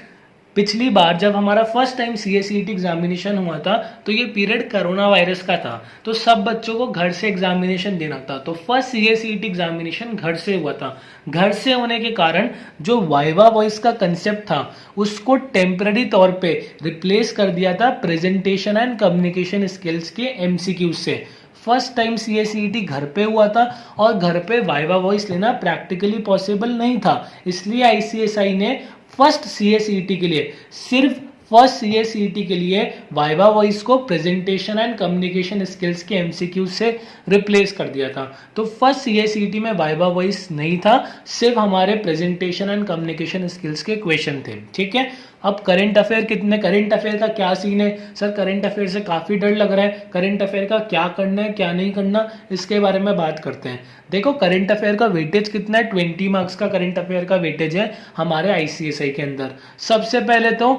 पिछली बार जब हमारा फर्स्ट टाइम CSET एग्जामिनेशन हुआ था तो ये पीरियड कोरोना वायरस का था, तो सब बच्चों को घर से एग्जामिनेशन देना था। तो फर्स्ट CSET एग्जामिनेशन घर से हुआ था। घर से होने के कारण जो वाइवा वॉइस का कंसेप्ट था उसको टेम्पररी तौर पे रिप्लेस कर दिया था प्रेजेंटेशन एंड कम्युनिकेशन स्किल्स के MCQ से। फर्स्ट टाइम CSET घर पे हुआ था और घर पे वाइवा वॉइस लेना प्रैक्टिकली पॉसिबल नहीं था, इसलिए ICSI ने फर्स्ट CSET के लिए, सिर्फ फर्स्ट CSET के लिए वाइवा वॉइस को प्रेजेंटेशन एंड कम्युनिकेशन स्किल्स के MCQ से रिप्लेस कर दिया था। तो फर्स्ट CSET में वाइवा वॉइस नहीं था, सिर्फ हमारे प्रेजेंटेशन एंड कम्युनिकेशन स्किल्स के क्वेश्चन थे, ठीक है। अब करंट अफेयर कितने, करंट अफेयर का क्या सीन है सर, करंट अफेयर से काफी डर लग रहा है, करंट अफेयर का क्या करना है क्या नहीं करना, इसके बारे में बात करते हैं। देखो, करंट अफेयर का वेटेज कितना है, 20 मार्क्स का करंट अफेयर का वेटेज है हमारे ICSI के अंदर। सबसे पहले तो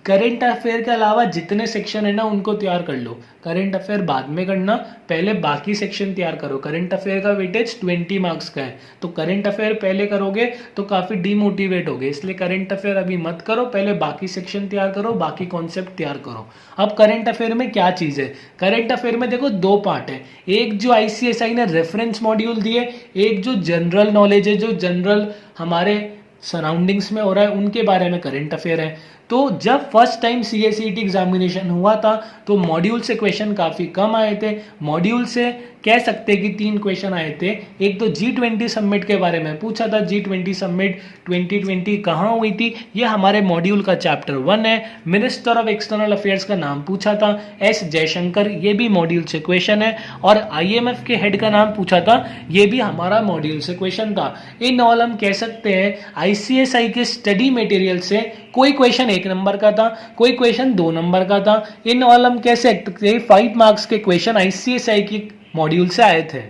करंट अफेयर के अलावा जितने सेक्शन है ना उनको तैयार कर लो, करंट अफेयर बाद में करना, पहले बाकी सेक्शन तैयार करो। करंट अफेयर का वेटेज 20 मार्क्स का है, तो करंट अफेयर पहले करोगे तो काफी डिमोटिवेट होगे, इसलिए करंट अफेयर अभी मत करो, पहले बाकी सेक्शन तैयार करो, बाकी कॉन्सेप्ट तैयार करो। अब करंट अफेयर में क्या चीज है, करंट अफेयर में देखो 2 पार्ट है, एक जो ICSI ने रेफरेंस मॉड्यूल दिए, एक जो जनरल नॉलेज है, जो जनरल हमारे सराउंडिंग्स में हो रहा है उनके बारे में करंट अफेयर है। तो जब फर्स्ट टाइम CSET एग्जामिनेशन हुआ था तो मॉड्यूल से क्वेश्चन काफी कम आए थे, मॉड्यूल से कह सकते हैं कि 3 क्वेश्चन आए थे। एक तो G20 समिट के बारे में पूछा था, G20 समिट 2020 कहाँ हुई थी, ये हमारे मॉड्यूल का चैप्टर 1 है। मिनिस्टर ऑफ एक्सटर्नल अफेयर्स का नाम पूछा था, S जयशंकर, ये भी मॉड्यूल से क्वेश्चन है। और IMF के हेड का नाम पूछा था, ये भी हमारा मॉड्यूल से क्वेश्चन था। इन ऑल हम कह सकते हैं ICSI के स्टडी मटेरियल से कोई क्वेश्चन 1 नंबर का था, कोई क्वेश्चन 2 नंबर का था। इन ऑल हम कह सकते हैं 5 मार्क्स के क्वेश्चन आईसीएसआई के मॉड्यूल से आए थे।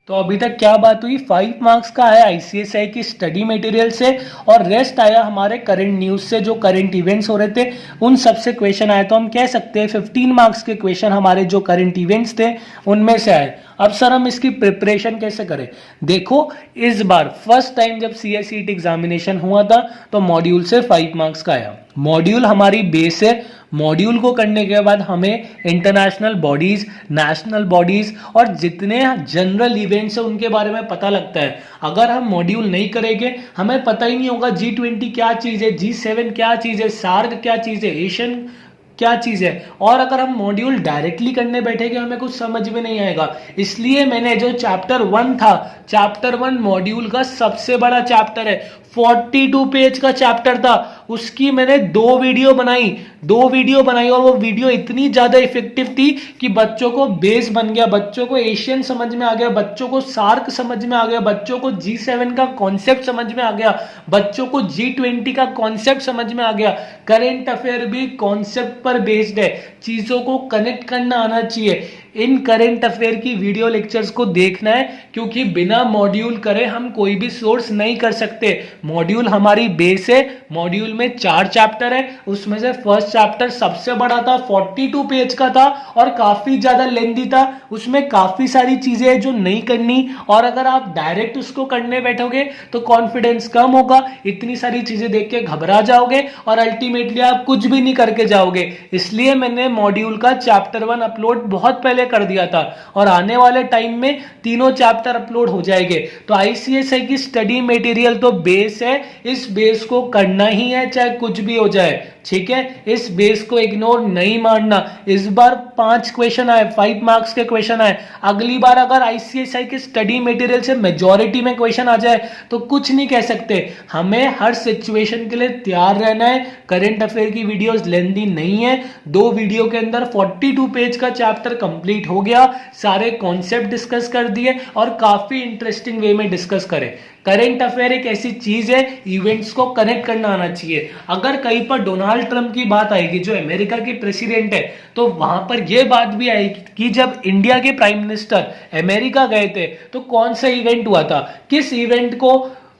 तो अभी तक क्या बात हुई, 5 मार्क्स का आया आईसीएसआई की स्टडी मटेरियल से और रेस्ट आया हमारे करंट न्यूज से, जो करंट इवेंट्स हो रहे थे उन सबसे क्वेश्चन आए। तो हम कह सकते हैं 15 मार्क्स के क्वेश्चन हमारे जो करंट इवेंट्स थे उनमें से आए। अब सर हम इसकी प्रिपरेशन कैसे करें? देखो, इस बार फर्स्ट टाइम जब सीएसईटी एग्जामिनेशन हुआ था तो मॉड्यूल से 5 मार्क्स का आया। मॉड्यूल हमारी बेस है, मॉड्यूल को करने के बाद हमें इंटरनेशनल बॉडीज, नेशनल बॉडीज और जितने जनरल इवेंट्स है उनके बारे में पता लगता है। अगर हम मॉड्यूल नहीं करेंगे हमें पता ही नहीं होगा G20 क्या चीज है, G7 क्या चीज है, सार्क क्या चीज है, एशियन क्या चीज है। और अगर हम मॉड्यूल डायरेक्टली करने बैठेंगे हमें कुछ समझ में नहीं आएगा। इसलिए मैंने जो चैप्टर 1 था, चैप्टर 1 मॉड्यूल का सबसे बड़ा चैप्टर है, 42 पेज का चैप्टर था, उसकी मैंने 2 वीडियो बनाई और वो वीडियो इतनी ज्यादा इफेक्टिव थी कि बच्चों को बेस बन गया, बच्चों को एशियन समझ में आ गया, बच्चों को सार्क समझ में आ गया, बच्चों को G7 का कॉन्सेप्ट समझ में आ गया, बच्चों को G20 का कॉन्सेप्ट समझ में आ गया। करेंट अफेयर भी कॉन्सेप्ट पर बेस्ड है, चीजों को कनेक्ट करना आना चाहिए। इन करेंट अफेयर की वीडियो लेक्चर्स को देखना है, क्योंकि बिना मॉड्यूल करे हम कोई भी सोर्स नहीं कर सकते। मॉड्यूल हमारी बेस है, मॉड्यूल में 4 चैप्टर है, उसमें से फर्स्ट चैप्टर सबसे बड़ा था, 42 पेज का था और काफी ज्यादा लेंथी था, उसमें काफी सारी चीजें हैं जो नहीं करनी। और अगर आप डायरेक्ट उसको करने बैठोगे तो कॉन्फिडेंस कम होगा, इतनी सारी चीजें देख के घबरा जाओगे और अल्टीमेटली आप कुछ भी नहीं करके जाओगे। इसलिए मैंने मॉड्यूल का चैप्टर 1 अपलोड बहुत पहले कर दिया था और आने वाले टाइम में तीनों चैप्टर अपलोड हो जाएंगे। तो आईसीएसआई की स्टडी मटेरियल तो बेस है, इस बेस को करना ही है चाहे कुछ भी हो जाए, ठीक है। इस बेस को इग्नोर नहीं मारना। इस बार 5 क्वेश्चन आए, 5 मार्क्स के क्वेश्चन आए। अगली बार अगर आईसीएसआई के स्टडी मटेरियल से मेजॉरिटी में क्वेश्चन आ जाए तो कुछ नहीं कह सकते, हमें हर सिचुएशन के लिए तैयार रहना है। करंट अफेयर की वीडियोस लेंथी नहीं है, 2 वीडियो के अंदर 42 पेज का चैप्टर कंप्लीट हो गया, सारे कॉन्सेप्ट डिस्कस कर दिए और काफी इंटरेस्टिंग वे में डिस्कस करें। करंट अफेयर एक ऐसी चीज है, इवेंट्स को कनेक्ट करना आना चाहिए। अगर कहीं पर डोनाल्ड ट्रंप की बात आएगी जो अमेरिका के प्रेसिडेंट है, तो वहां पर यह बात भी आएगी कि जब इंडिया के प्राइम मिनिस्टर अमेरिका गए थे तो कौन सा इवेंट हुआ था, किस इवेंट को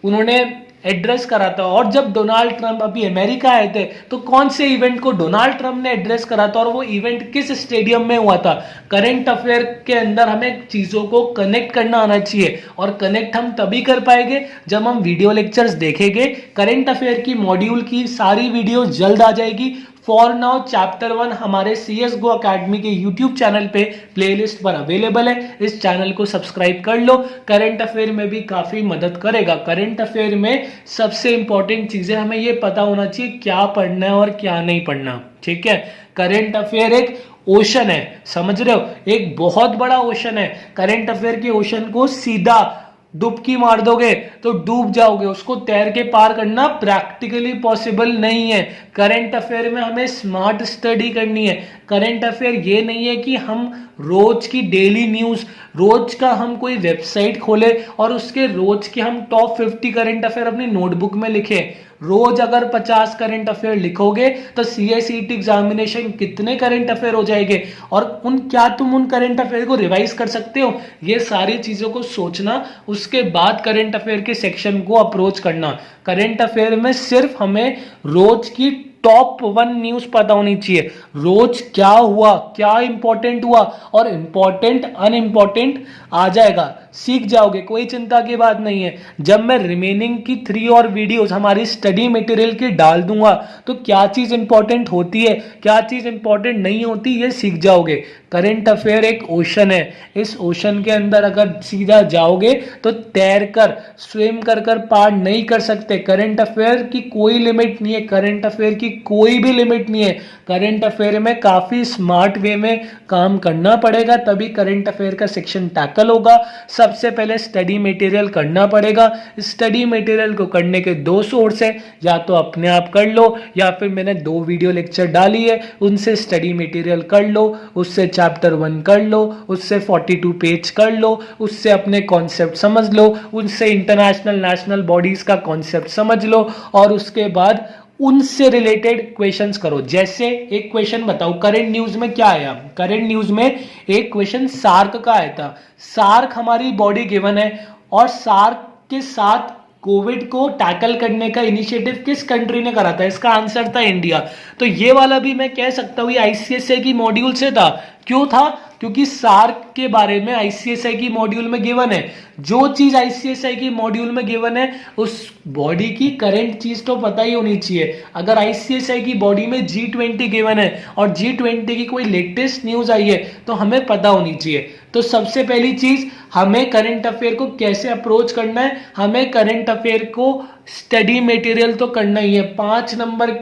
उन्होंने एड्रेस करा था। और जब डोनाल्ड ट्रंप अभी अमेरिका आए थे तो कौन से इवेंट को डोनाल्ड ट्रंप ने एड्रेस करा था और वो इवेंट किस स्टेडियम में हुआ था। करंट अफेयर के अंदर हमें चीजों को कनेक्ट करना आना चाहिए और कनेक्ट हम तभी कर पाएंगे जब हम वीडियो लेक्चर्स देखेंगे। करंट अफेयर की मॉड्यूल की सारी वीडियो जल्द आ जाएगी। फॉर नाउ चैप्टर 1 हमारे CSGO अकेडमी के यूट्यूब चैनल पे प्लेलिस्ट पर अवेलेबल है, इस चैनल को सब्सक्राइब कर लो। करंट अफेयर में भी काफी मदद करेगा। करंट अफेयर में सबसे इंपॉर्टेंट चीजें हमें ये पता होना चाहिए क्या पढ़ना है और क्या नहीं पढ़ना, ठीक है। करंट अफेयर एक ओशन है, समझ रहे हो, एक बहुत बड़ा ओशन है। करंट अफेयर के ओशन को सीधा डुबकी मार दोगे तो डूब जाओगे, उसको तैर के पार करना प्रैक्टिकली पॉसिबल नहीं है। करंट अफेयर में हमें स्मार्ट स्टडी करनी है। करंट अफेयर ये नहीं है कि हम रोज की डेली न्यूज, रोज का हम कोई वेबसाइट खोले और उसके रोज के हम टॉप 50 करंट अफेयर अपनी नोटबुक में लिखे। रोज अगर 50 करंट अफेयर लिखोगे तो सीएसईटी एग्जामिनेशन कितने करंट अफेयर हो जाएंगे और क्या तुम उन करंट अफेयर को रिवाइज कर सकते हो? ये सारी चीजों को सोचना, उसके बाद करंट अफेयर के सेक्शन को अप्रोच करना। करंट अफेयर में सिर्फ हमें रोज की टॉप 1 न्यूज पता होनी चाहिए, रोज क्या हुआ, क्या इंपॉर्टेंट हुआ और इंपॉर्टेंट अनइंपॉर्टेंट आ जाएगा, सीख जाओगे, कोई चिंता की बात नहीं है। जब मैं रिमेनिंग की 3 और वीडियोस हमारी स्टडी मटेरियल की डाल दूंगा तो क्या चीज इंपॉर्टेंट होती है, क्या चीज इंपॉर्टेंट नहीं होती, ये सीख जाओगे। करंट अफेयर एक ओशन है, इस ओशन के अंदर अगर सीधा जाओगे तो तैर कर, स्विम कर कर पार नहीं कर सकते। करंट अफेयर की कोई लिमिट नहीं है, करंट अफेयर की कोई भी लिमिट नहीं है। करंट अफेयर में काफी स्मार्ट वे में काम करना पड़ेगा, तभी करंट अफेयर का सेक्शन टैकल होगा। सबसे पहले स्टडी मटेरियल करना पड़ेगा। स्टडी मटेरियल को करने के 2 सोर्स है, या तो अपने आप कर लो या फिर मैंने 2 वीडियो लेक्चर डाली है उनसे स्टडी मटेरियल कर लो, उससे चैप्टर 1 कर लो, उससे 42 पेज कर लो, उससे अपने कॉन्सेप्ट समझ लो, उनसे इंटरनेशनल नेशनल बॉडीज का कॉन्सेप्ट समझ लो और उसके बाद उनसे रिलेटेड क्वेश्चंस करो। जैसे एक क्वेश्चन बताओ, करंट न्यूज में क्या आया? करंट न्यूज में एक क्वेश्चन सार्क का आया था। सार्क हमारी बॉडी गिवन है, और सार्क के साथ कोविड को टैकल करने का इनिशिएटिव किस कंट्री ने करा था? इसका आंसर था इंडिया। तो ये वाला भी मैं कह सकता हूं ये आईसीएसआई की मॉड्यूल से था। क्यों था? क्योंकि सार्क के बारे में आईसीएसआई की मॉड्यूल में गिवन है। जो चीज आईसीएसआई की मॉड्यूल में गिवन है उस बॉडी की करंट चीज तो पता ही होनी चाहिए। अगर आईसीएसआई की बॉडी में G20 गिवन है और G20 की कोई लेटेस्ट न्यूज आई है तो हमें पता होनी चाहिए। तो सबसे पहली चीज, हमें करंट अफेयर को कैसे अप्रोच करना है? हमें करंट अफेयर को स्टडी मटेरियल तो करना ही है। 5 नंबर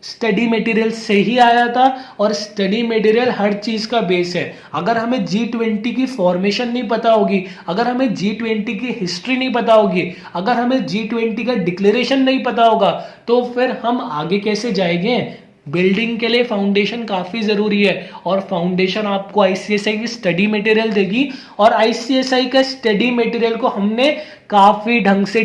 स्टडी मटेरियल से ही आया था, और स्टडी मटेरियल हर चीज का बेस है। अगर हमें G20 की फॉर्मेशन नहीं पता होगी, अगर हमें G20 की हिस्ट्री नहीं पता होगी, अगर हमें G20 का डिक्लेरेशन नहीं पता होगा, तो फिर हम आगे कैसे जाएंगे? बिल्डिंग के लिए फाउंडेशन काफी जरूरी है, और फाउंडेशन आपको आईसीएसआई की स्टडी मटेरियल देगी। और आईसीएसआई का स्टडी मटेरियल को हमने काफी ढंग से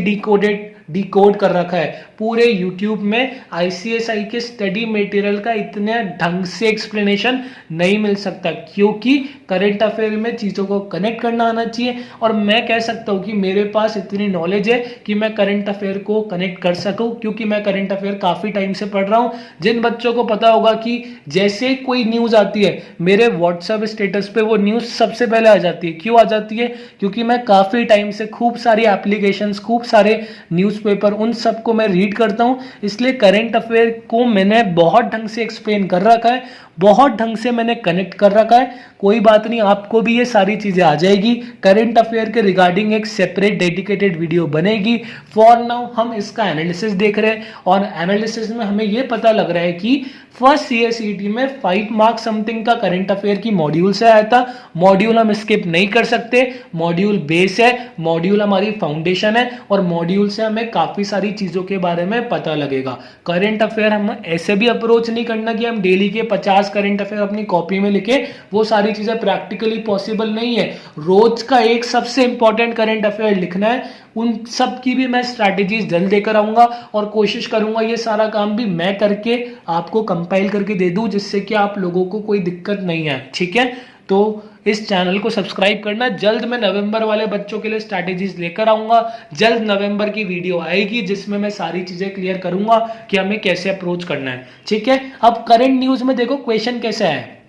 डिकोड कर रखा है। पूरे YouTube में आईसीएसआई के स्टडी मटेरियल का इतने ढंग से एक्सप्लेनेशन नहीं मिल सकता, क्योंकि करंट अफेयर में चीजों को कनेक्ट करना आना चाहिए। और मैं कह सकता हूं कि मेरे पास इतनी नॉलेज है कि मैं करंट अफेयर को कनेक्ट कर सकूं, क्योंकि मैं करंट अफेयर काफी टाइम से पढ़ रहा हूं। जिन बच्चों को पता होगा कि जैसे कोई न्यूज आती है मेरे व्हाट्सएप स्टेटस पे वो न्यूज सबसे पहले आ जाती है। क्यों आ जाती है? क्योंकि मैं काफी टाइम से खूब सारी एप्लीकेशंस, खूब सारे न्यूज़पेपर, उन सबको मैं रीड करता हूं। इसलिए करंट अफेयर को मैंने बहुत ढंग से एक्सप्लेन कर रखा है, बहुत ढंग से मैंने कनेक्ट कर रखा है। कोई बात नहीं, आपको भी ये सारी चीजें आ जाएगी। करंट अफेयर के रिगार्डिंग एक सेपरेट डेडिकेटेड वीडियो बनेगी। फॉर नाउ हम इसका एनालिसिस देख रहे हैं, और एनालिसिस में हमें ये पता लग रहा है कि फर्स्ट सीएसईटी में 5 मार्क समथिंग का करंट अफेयर की मॉड्यूल से आया था। मॉड्यूल हम स्किप नहीं कर सकते, मॉड्यूल बेस है, मॉड्यूल हमारी फाउंडेशन है, और मॉड्यूल से हमें काफी सारी चीजों के बारे में पता लगेगा। करंट अफेयर हम ऐसे भी अप्रोच नहीं करना कि हम डेली के 50 करंट अफेयर अपनी कॉपी में लिखे, वो सारी चीजें प्रैक्टिकली पॉसिबल नहीं है। रोज का एक सबसे इंपॉर्टेंट करंट अफेयर लिखना है। उन सब की भी मैं स्ट्रैटेजीज जल्द देकर आऊंगा, और कोशिश करूंगा ये सारा काम भी मैं करके आपको कंपाइल करके दे दूं, जिससे कि आप लोगों को कोई दिक्कत नहीं है। ठीक है, तो इस चैनल को सब्सक्राइब करना। जल्द मैं नवंबर वाले बच्चों के लिए स्ट्रैटेजीज लेकर आऊंगा। जल्द नवंबर की वीडियो आएगी जिसमें मैं सारी चीजें क्लियर करूंगा कि हमें कैसे अप्रोच करना है। ठीक है, अब करंट न्यूज में देखो क्वेश्चन कैसे है।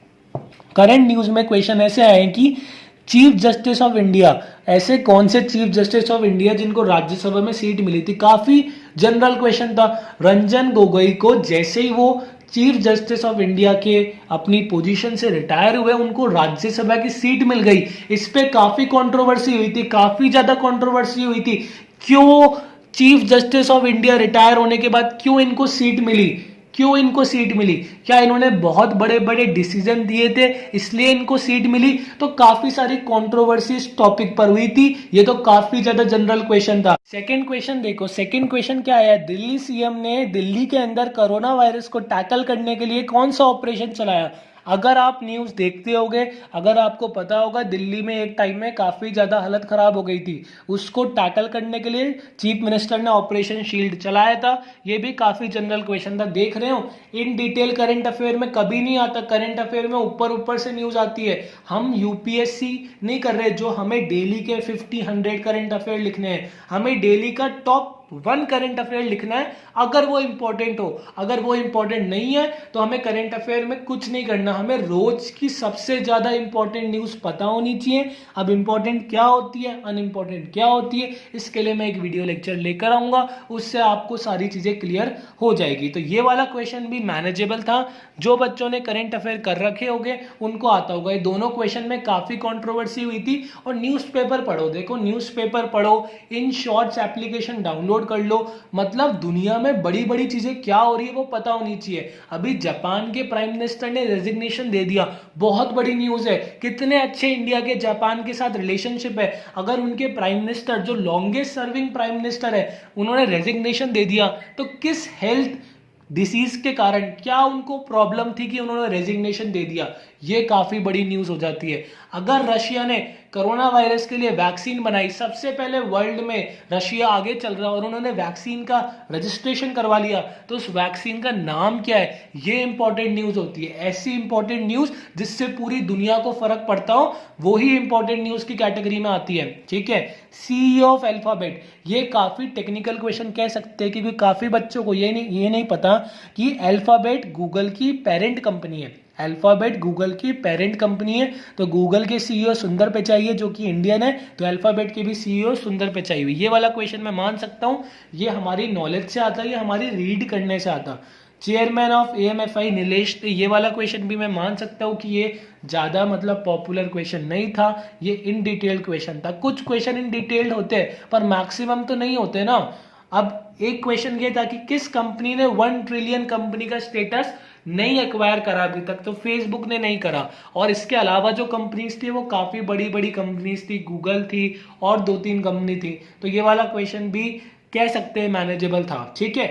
करंट न्यूज में क्वेश्चन ऐसे आए कि चीफ जस्टिस ऑफ इंडिया, ऐसे कौन से चीफ जस्टिस ऑफ इंडिया जिनको राज्यसभा में सीट मिली थी? काफी जनरल क्वेश्चन था। रंजन गोगोई को जैसे ही वो चीफ जस्टिस ऑफ इंडिया के अपनी पोजीशन से रिटायर हुए, उनको राज्यसभा की सीट मिल गई। इस पे काफी कंट्रोवर्सी हुई थी, काफी ज्यादा कंट्रोवर्सी हुई थी। क्यों chief justice of India retire होने के बाद क्यों इनको सीट मिली? क्यों इनको सीट मिली? क्या इन्होंने बहुत बड़े बड़े डिसीजन दिए थे इसलिए इनको सीट मिली? तो काफी सारी कंट्रोवर्सी इस टॉपिक पर हुई थी। ये तो काफी ज्यादा जनरल क्वेश्चन था। सेकंड क्वेश्चन देखो, सेकंड क्वेश्चन क्या आया? दिल्ली सीएम ने दिल्ली के अंदर कोरोना वायरस को टैकल करने के लिए कौन सा ऑपरेशन चलाया? अगर आप न्यूज देखते होगे, अगर आपको पता होगा, दिल्ली में एक टाइम में काफी ज्यादा हालत खराब हो गई थी। उसको टैकल करने के लिए चीफ मिनिस्टर ने ऑपरेशन शील्ड चलाया था। ये भी काफी जनरल क्वेश्चन था। देख रहे हो, इन डिटेल करंट अफेयर में कभी नहीं आता। करंट अफेयर में ऊपर ऊपर से न्यूज आती है। हम यूपीएससी नहीं कर रहे जो हमें डेली के 50-100 करंट अफेयर लिखने हैं। हमें डेली का टॉप 1 करंट अफेयर लिखना है, अगर वो इंपॉर्टेंट हो। अगर वो इंपॉर्टेंट नहीं है तो हमें करंट अफेयर में कुछ नहीं करना। हमें रोज की सबसे ज्यादा इंपॉर्टेंट न्यूज पता होनी चाहिए। अब इंपॉर्टेंट क्या होती है, अनइंपॉर्टेंट क्या होती है, इसके लिए मैं एक वीडियो लेक्चर लेकर आऊंगा, उससे आपको सारी चीजें क्लियर हो जाएगी। तो ये वाला क्वेश्चन भी मैनेजेबल था। जो बच्चों ने करंट अफेयर कर रखे होंगे उनको आता होगा। ये दोनों क्वेश्चन में काफी कंट्रोवर्सी हुई थी। और न्यूज़पेपर पढ़ो, देखो न्यूज़पेपर पढ़ो, इन शॉर्ट्स एप्लीकेशन डाउनलोड कर लो। मतलब दुनिया में बड़ी बड़ी चीजें क्या हो रही है वो पता होनी चाहिए। अभी जापान के प्राइम मिनिस्टर ने रेजिग्नेशन दे दिया, बहुत बड़ी न्यूज है। कितने अच्छे इंडिया के जापान के साथ रिलेशनशिप है। अगर उनके प्राइम मिनिस्टर, जो लॉन्गेस्ट सर्विंग प्राइम मिनिस्टर है, उन्होंने रेजिग्नेशन दे दिया, तो किस हेल्थ डिसीज के कारण, क्या उनको प्रॉब्लम थी कि उन्होंने रेजिग्नेशन दे दिया? ये काफी बड़ी न्यूज हो जाती है। अगर रशिया ने कोरोना वायरस के लिए वैक्सीन बनाई, सबसे पहले वर्ल्ड में रशिया आगे चल रहा और उन्होंने वैक्सीन का रजिस्ट्रेशन करवा लिया, तो उस वैक्सीन का नाम क्या है, ये इंपॉर्टेंट न्यूज होती है। ऐसी इंपॉर्टेंट न्यूज जिससे पूरी दुनिया को फर्क पड़ता हो, वो ही इंपॉर्टेंट न्यूज की कैटेगरी में आती है। ठीक है, सीईओ ऑफ अल्फाबेट, ये काफी टेक्निकल क्वेश्चन कह सकते हैं, क्योंकि काफी बच्चों को ये नहीं पता कि अल्फाबेट गूगल की पेरेंट कंपनी है। अल्फाबेट गूगल की पेरेंट कंपनी है, तो गूगल के सीईओ सुंदर पिचाई है जो कि इंडियन है, तो अल्फाबेट के भी सीईओ सुंदर पिचाई हुई। ये वाला क्वेश्चन मैं मान सकता हूं, ये हमारी नॉलेज से आता है, ये हमारी रीड करने से आता। चेयरमैन ऑफ एएमएफआई नीलेश, ये वाला क्वेश्चन भी मैं मान सकता हूं कि ये ज्यादा मतलब पॉपुलर क्वेश्चन नहीं था, ये इन डिटेल्ड क्वेश्चन था। कुछ क्वेश्चन इन डिटेल्ड होते हैं पर मैक्सिमम तो नहीं होते ना। अब एक क्वेश्चन ये था कि किस कंपनी ने 1 ट्रिलियन कंपनी का स्टेटस नहीं एक्वायर करा अभी तक, तो फेसबुक ने नहीं करा। और इसके अलावा जो कंपनीज थी वो काफी बड़ी बड़ी कंपनीज थी, गूगल थी और 2-3 कंपनी थी, तो ये वाला क्वेश्चन भी कह सकते हैं मैनेजेबल था। ठीक है,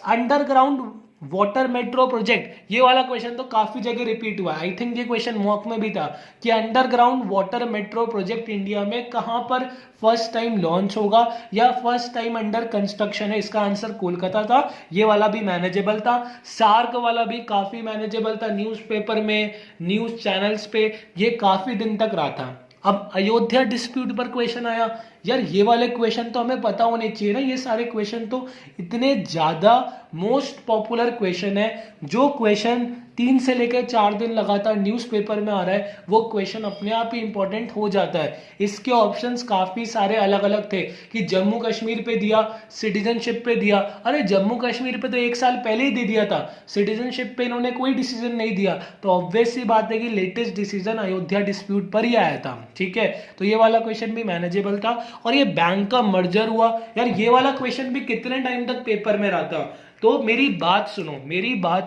अंडरग्राउंड वाटर मेट्रो प्रोजेक्ट, ये वाला क्वेश्चन तो काफी जगह रिपीट हुआ। आई थिंक ये क्वेश्चन मॉक में भी था कि underground water metro project India में कहां पर फर्स्ट टाइम लॉन्च होगा या फर्स्ट टाइम अंडर कंस्ट्रक्शन है, इसका आंसर कोलकाता था। ये वाला भी मैनेजेबल था। सार्क वाला भी काफी मैनेजेबल था, न्यूज़पेपर में, न्यूज चैनल्स पे ये काफी दिन तक रहा था। अब अयोध्या डिस्प्यूट पर क्वेश्चन आया, यार ये वाले क्वेश्चन तो हमें पता होने चाहिए ना, ये सारे क्वेश्चन तो इतने ज्यादा मोस्ट पॉपुलर क्वेश्चन है। जो क्वेश्चन 3 से लेकर 4 दिन लगातार न्यूज़पेपर में आ रहा है, वो क्वेश्चन अपने आप ही इंपॉर्टेंट हो जाता है। इसके ऑप्शंस काफी सारे अलग अलग थे कि जम्मू कश्मीर पे दिया, सिटीजनशिप पे दिया। अरे जम्मू कश्मीर पे तो 1 साल पहले ही दे दिया था, सिटीजनशिप पे इन्होंने कोई डिसीजन नहीं दिया, तो ऑब्वियस सी बात है कि लेटेस्ट डिसीजन अयोध्या डिस्प्यूट पर ही आया था। ठीक है, तो ये वाला क्वेश्चन भी मैनेजेबल था। और ये बैंक का मर्जर हुआ, यार ये वाला क्वेश्चन भी कितने टाइम तक पेपर में रहा था। तो मेरी बात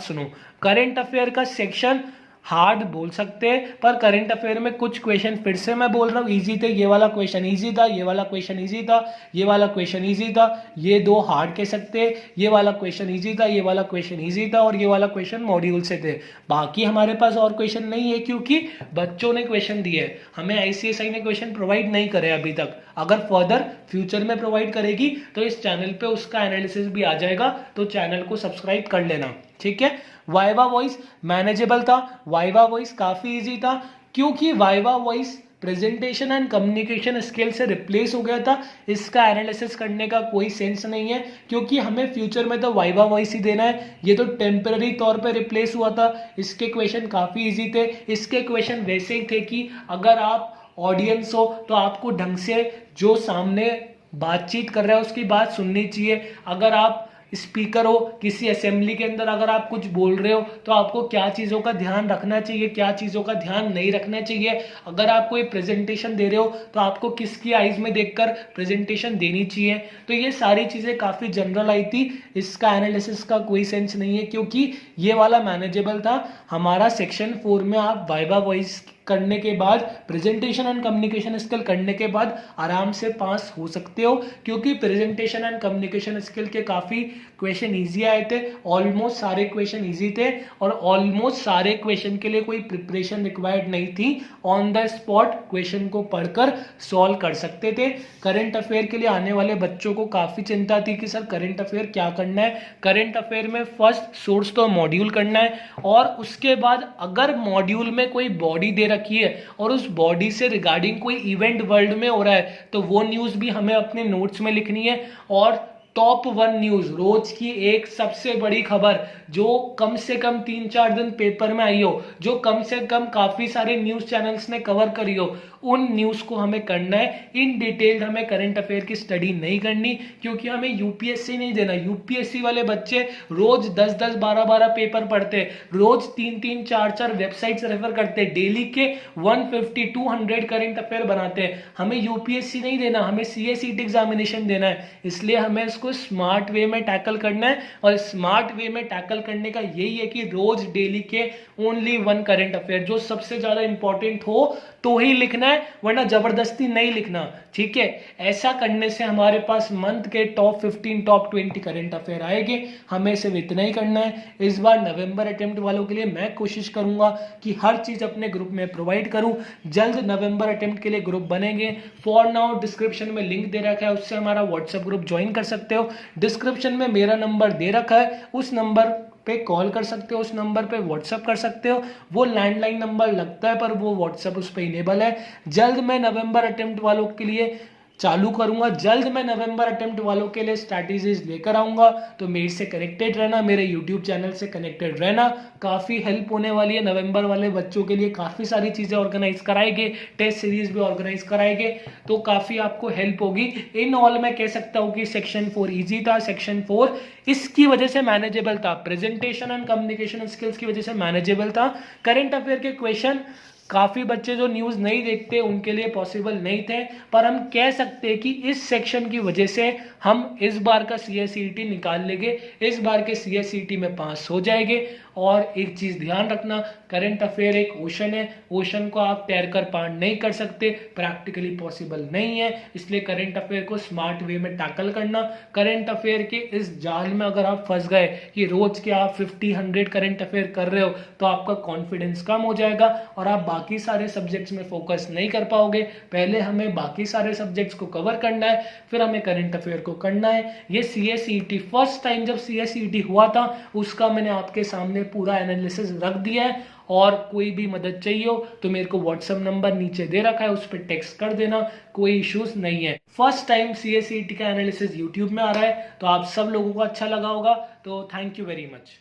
सुनो, करंट अफेयर का सेक्शन हार्ड बोल सकते हैं, पर करंट अफेयर में कुछ क्वेश्चन फिर से मैं बोल रहा हूँ इजी थे। ये वाला क्वेश्चन इजी था, ये वाला क्वेश्चन इजी था, ये वाला क्वेश्चन इजी था, ये 2 हार्ड कह सकते हैं। ये वाला क्वेश्चन इजी था, ये वाला क्वेश्चन इजी था, और ये वाला क्वेश्चन मॉड्यूल से थे। बाकी हमारे पास और क्वेश्चन नहीं है, क्योंकि बच्चों ने क्वेश्चन दिए है, हमें आईसीएसआई ने क्वेश्चन प्रोवाइड नहीं करे अभी तक। अगर फर्दर फ्यूचर में प्रोवाइड करेगी तो इस चैनल पे उसका एनालिसिस भी आ जाएगा, तो चैनल को सब्सक्राइब कर लेना। ठीक है, वाइवा वॉइस मैनेजेबल था, वाइवा वॉइस काफी इजी था, क्योंकि viva voice presentation and communication skill से रिप्लेस हो गया था। इसका एनालिसिस करने का कोई सेंस नहीं है, क्योंकि हमें फ्यूचर में तो वाइवा वॉइस ही देना है। ये तो टेम्पररी तौर पे रिप्लेस हुआ था। इसके क्वेश्चन काफी इजी थे। इसके क्वेश्चन वैसे ही थे कि अगर आप ऑडियंस हो तो आपको ढंग से जो सामने बातचीत कर रहा है उसकी बात सुननी चाहिए। अगर आप स्पीकर हो किसी असेंबली के अंदर, अगर आप कुछ बोल रहे हो तो आपको क्या चीज़ों का ध्यान रखना चाहिए, क्या चीज़ों का ध्यान नहीं रखना चाहिए। अगर आप कोई प्रेजेंटेशन दे रहे हो तो आपको किसकी आइज में देखकर प्रेजेंटेशन देनी चाहिए। तो ये सारी चीज़ें काफ़ी जनरल आई थी। इसका एनालिसिस का कोई सेंस नहीं है, क्योंकि ये वाला मैनेजेबल था। हमारा सेक्शन 4 में आप वाइवा वॉइस करने के बाद, प्रेजेंटेशन एंड कम्युनिकेशन स्किल करने के बाद आराम से पास हो सकते हो, क्योंकि प्रेजेंटेशन एंड कम्युनिकेशन स्किल के काफ़ी क्वेश्चन इजी आए थे। ऑलमोस्ट सारे क्वेश्चन इजी थे और ऑलमोस्ट सारे क्वेश्चन के लिए कोई प्रिपरेशन रिक्वायर्ड नहीं थी। ऑन द स्पॉट क्वेश्चन को पढ़कर सॉल्व कर सकते थे। करंट अफेयर के लिए आने वाले बच्चों को काफ़ी चिंता थी कि सर करंट अफेयर क्या करना है। करंट अफेयर में फर्स्ट सोर्स तो मॉड्यूल करना है, और उसके बाद अगर मॉड्यूल में कोई बॉडी दे रखी है और उस बॉडी से रिगार्डिंग कोई इवेंट वर्ल्ड में हो रहा है तो वो न्यूज़ भी हमें अपने नोट्स में लिखनी है। और टॉप 1 न्यूज, रोज की एक सबसे बड़ी खबर जो कम से कम 3-4 दिन पेपर में आई हो, जो कम से कम काफी सारे न्यूज चैनल्स ने कवर करी हो, उन न्यूज को हमें करना है। इन डिटेल हमें करंट अफेयर की स्टडी नहीं करनी, क्योंकि हमें यूपीएससी नहीं देना। यूपीएससी वाले बच्चे रोज 10-10, 12-12 पेपर पढ़ते, रोज 3-3, 4-4 वेबसाइट्स रेफर करते, डेली के 150-200 करंट अफेयर बनाते हैं। हमें यूपीएससी नहीं देना, हमें सीएसईटी एग्जामिनेशन देना है, इसलिए हमें इसको इसको स्मार्ट वे में टैकल करना है, और स्मार्ट वे में टैकल करने का यही है कि रोज डेली के ओनली वन करंट अफेयर जो सबसे ज्यादा इंपॉर्टेंट हो तो ही लिखना है, वरना जबरदस्ती नहीं लिखना, ठीक है। ऐसा करने से हमारे पास मंथ के टॉप 15 टॉप 20 करंट अफेयर आएंगे, हमें सिर्फ इतना ही करना है। इस बार नवंबर अटेम्प्ट वालों के लिए मैं कोशिश करूंगा कि हर चीज अपने ग्रुप में प्रोवाइड करूं। जल्द नवंबर अटेम्प्ट के लिए ग्रुप बनेंगे। फॉर नाउ डिस्क्रिप्शन में लिंक दे रखा है, उससे हमारा व्हाट्सएप ग्रुप ज्वाइन कर सकते हो। डिस्क्रिप्शन में मेरा नंबर दे रखा है, उस नंबर पे कॉल कर सकते हो, उस नंबर पे व्हाट्सएप कर सकते हो। वो लैंडलाइन नंबर लगता है पर वो व्हाट्सएप उस पर इनेबल है। जल्द मैं नवंबर अटेम्प्ट वालों के लिए चालू करूंगा, जल्द मैं नवंबर अटेम्प्ट वालों के लिए स्ट्रैटेजीज लेकर आऊंगा। तो मेरे से कनेक्टेड रहना, मेरे यूट्यूब चैनल से कनेक्टेड रहना, काफ़ी हेल्प होने वाली है। नवंबर वाले बच्चों के लिए काफ़ी सारी चीज़ें ऑर्गेनाइज कराएंगे, टेस्ट सीरीज भी ऑर्गेनाइज कराएंगे, तो काफ़ी आपको हेल्प होगी। इन ऑल मैं कह सकता हूँ कि सेक्शन 4 ईजी था, सेक्शन 4 इसकी वजह से मैनेजेबल था, प्रेजेंटेशन एंड कम्युनिकेशन स्किल्स की वजह से मैनेजेबल था। करंट अफेयर के क्वेश्चन काफ़ी बच्चे जो न्यूज़ नहीं देखते उनके लिए पॉसिबल नहीं थे, पर हम कह सकते हैं कि इस सेक्शन की वजह से हम इस बार का CSET निकाल लेंगे, इस बार के CSET में पास हो जाएंगे। और एक चीज़ ध्यान रखना, करंट अफेयर एक ओशन है, ओशन को आप तैर कर पार नहीं कर सकते, प्रैक्टिकली पॉसिबल नहीं है। इसलिए करंट अफेयर को स्मार्ट वे में टैकल करना। करंट अफेयर के इस जाल में अगर आप फंस गए कि रोज के आप 50-100 करंट अफेयर कर रहे हो तो आपका कॉन्फिडेंस कम हो जाएगा और आप बाकी सारे सब्जेक्ट्स में फोकस नहीं कर पाओगे। पहले हमें बाकी सारे सब्जेक्ट्स को कवर करना है, फिर हमें करंट अफेयर को करना है। ये CSET फर्स्ट टाइम जब CSET हुआ था उसका मैंने आपके सामने पूरा एनालिसिस रख दिया है। और कोई भी मदद चाहिए हो तो मेरे को व्हाट्सएप नंबर नीचे दे रखा है, उस पर टेक्स्ट कर देना, कोई इश्यूज नहीं है। फर्स्ट टाइम CSET का एनालिसिस यूट्यूब में आ रहा है, तो आप सब लोगों को अच्छा लगा होगा, तो थैंक यू वेरी मच।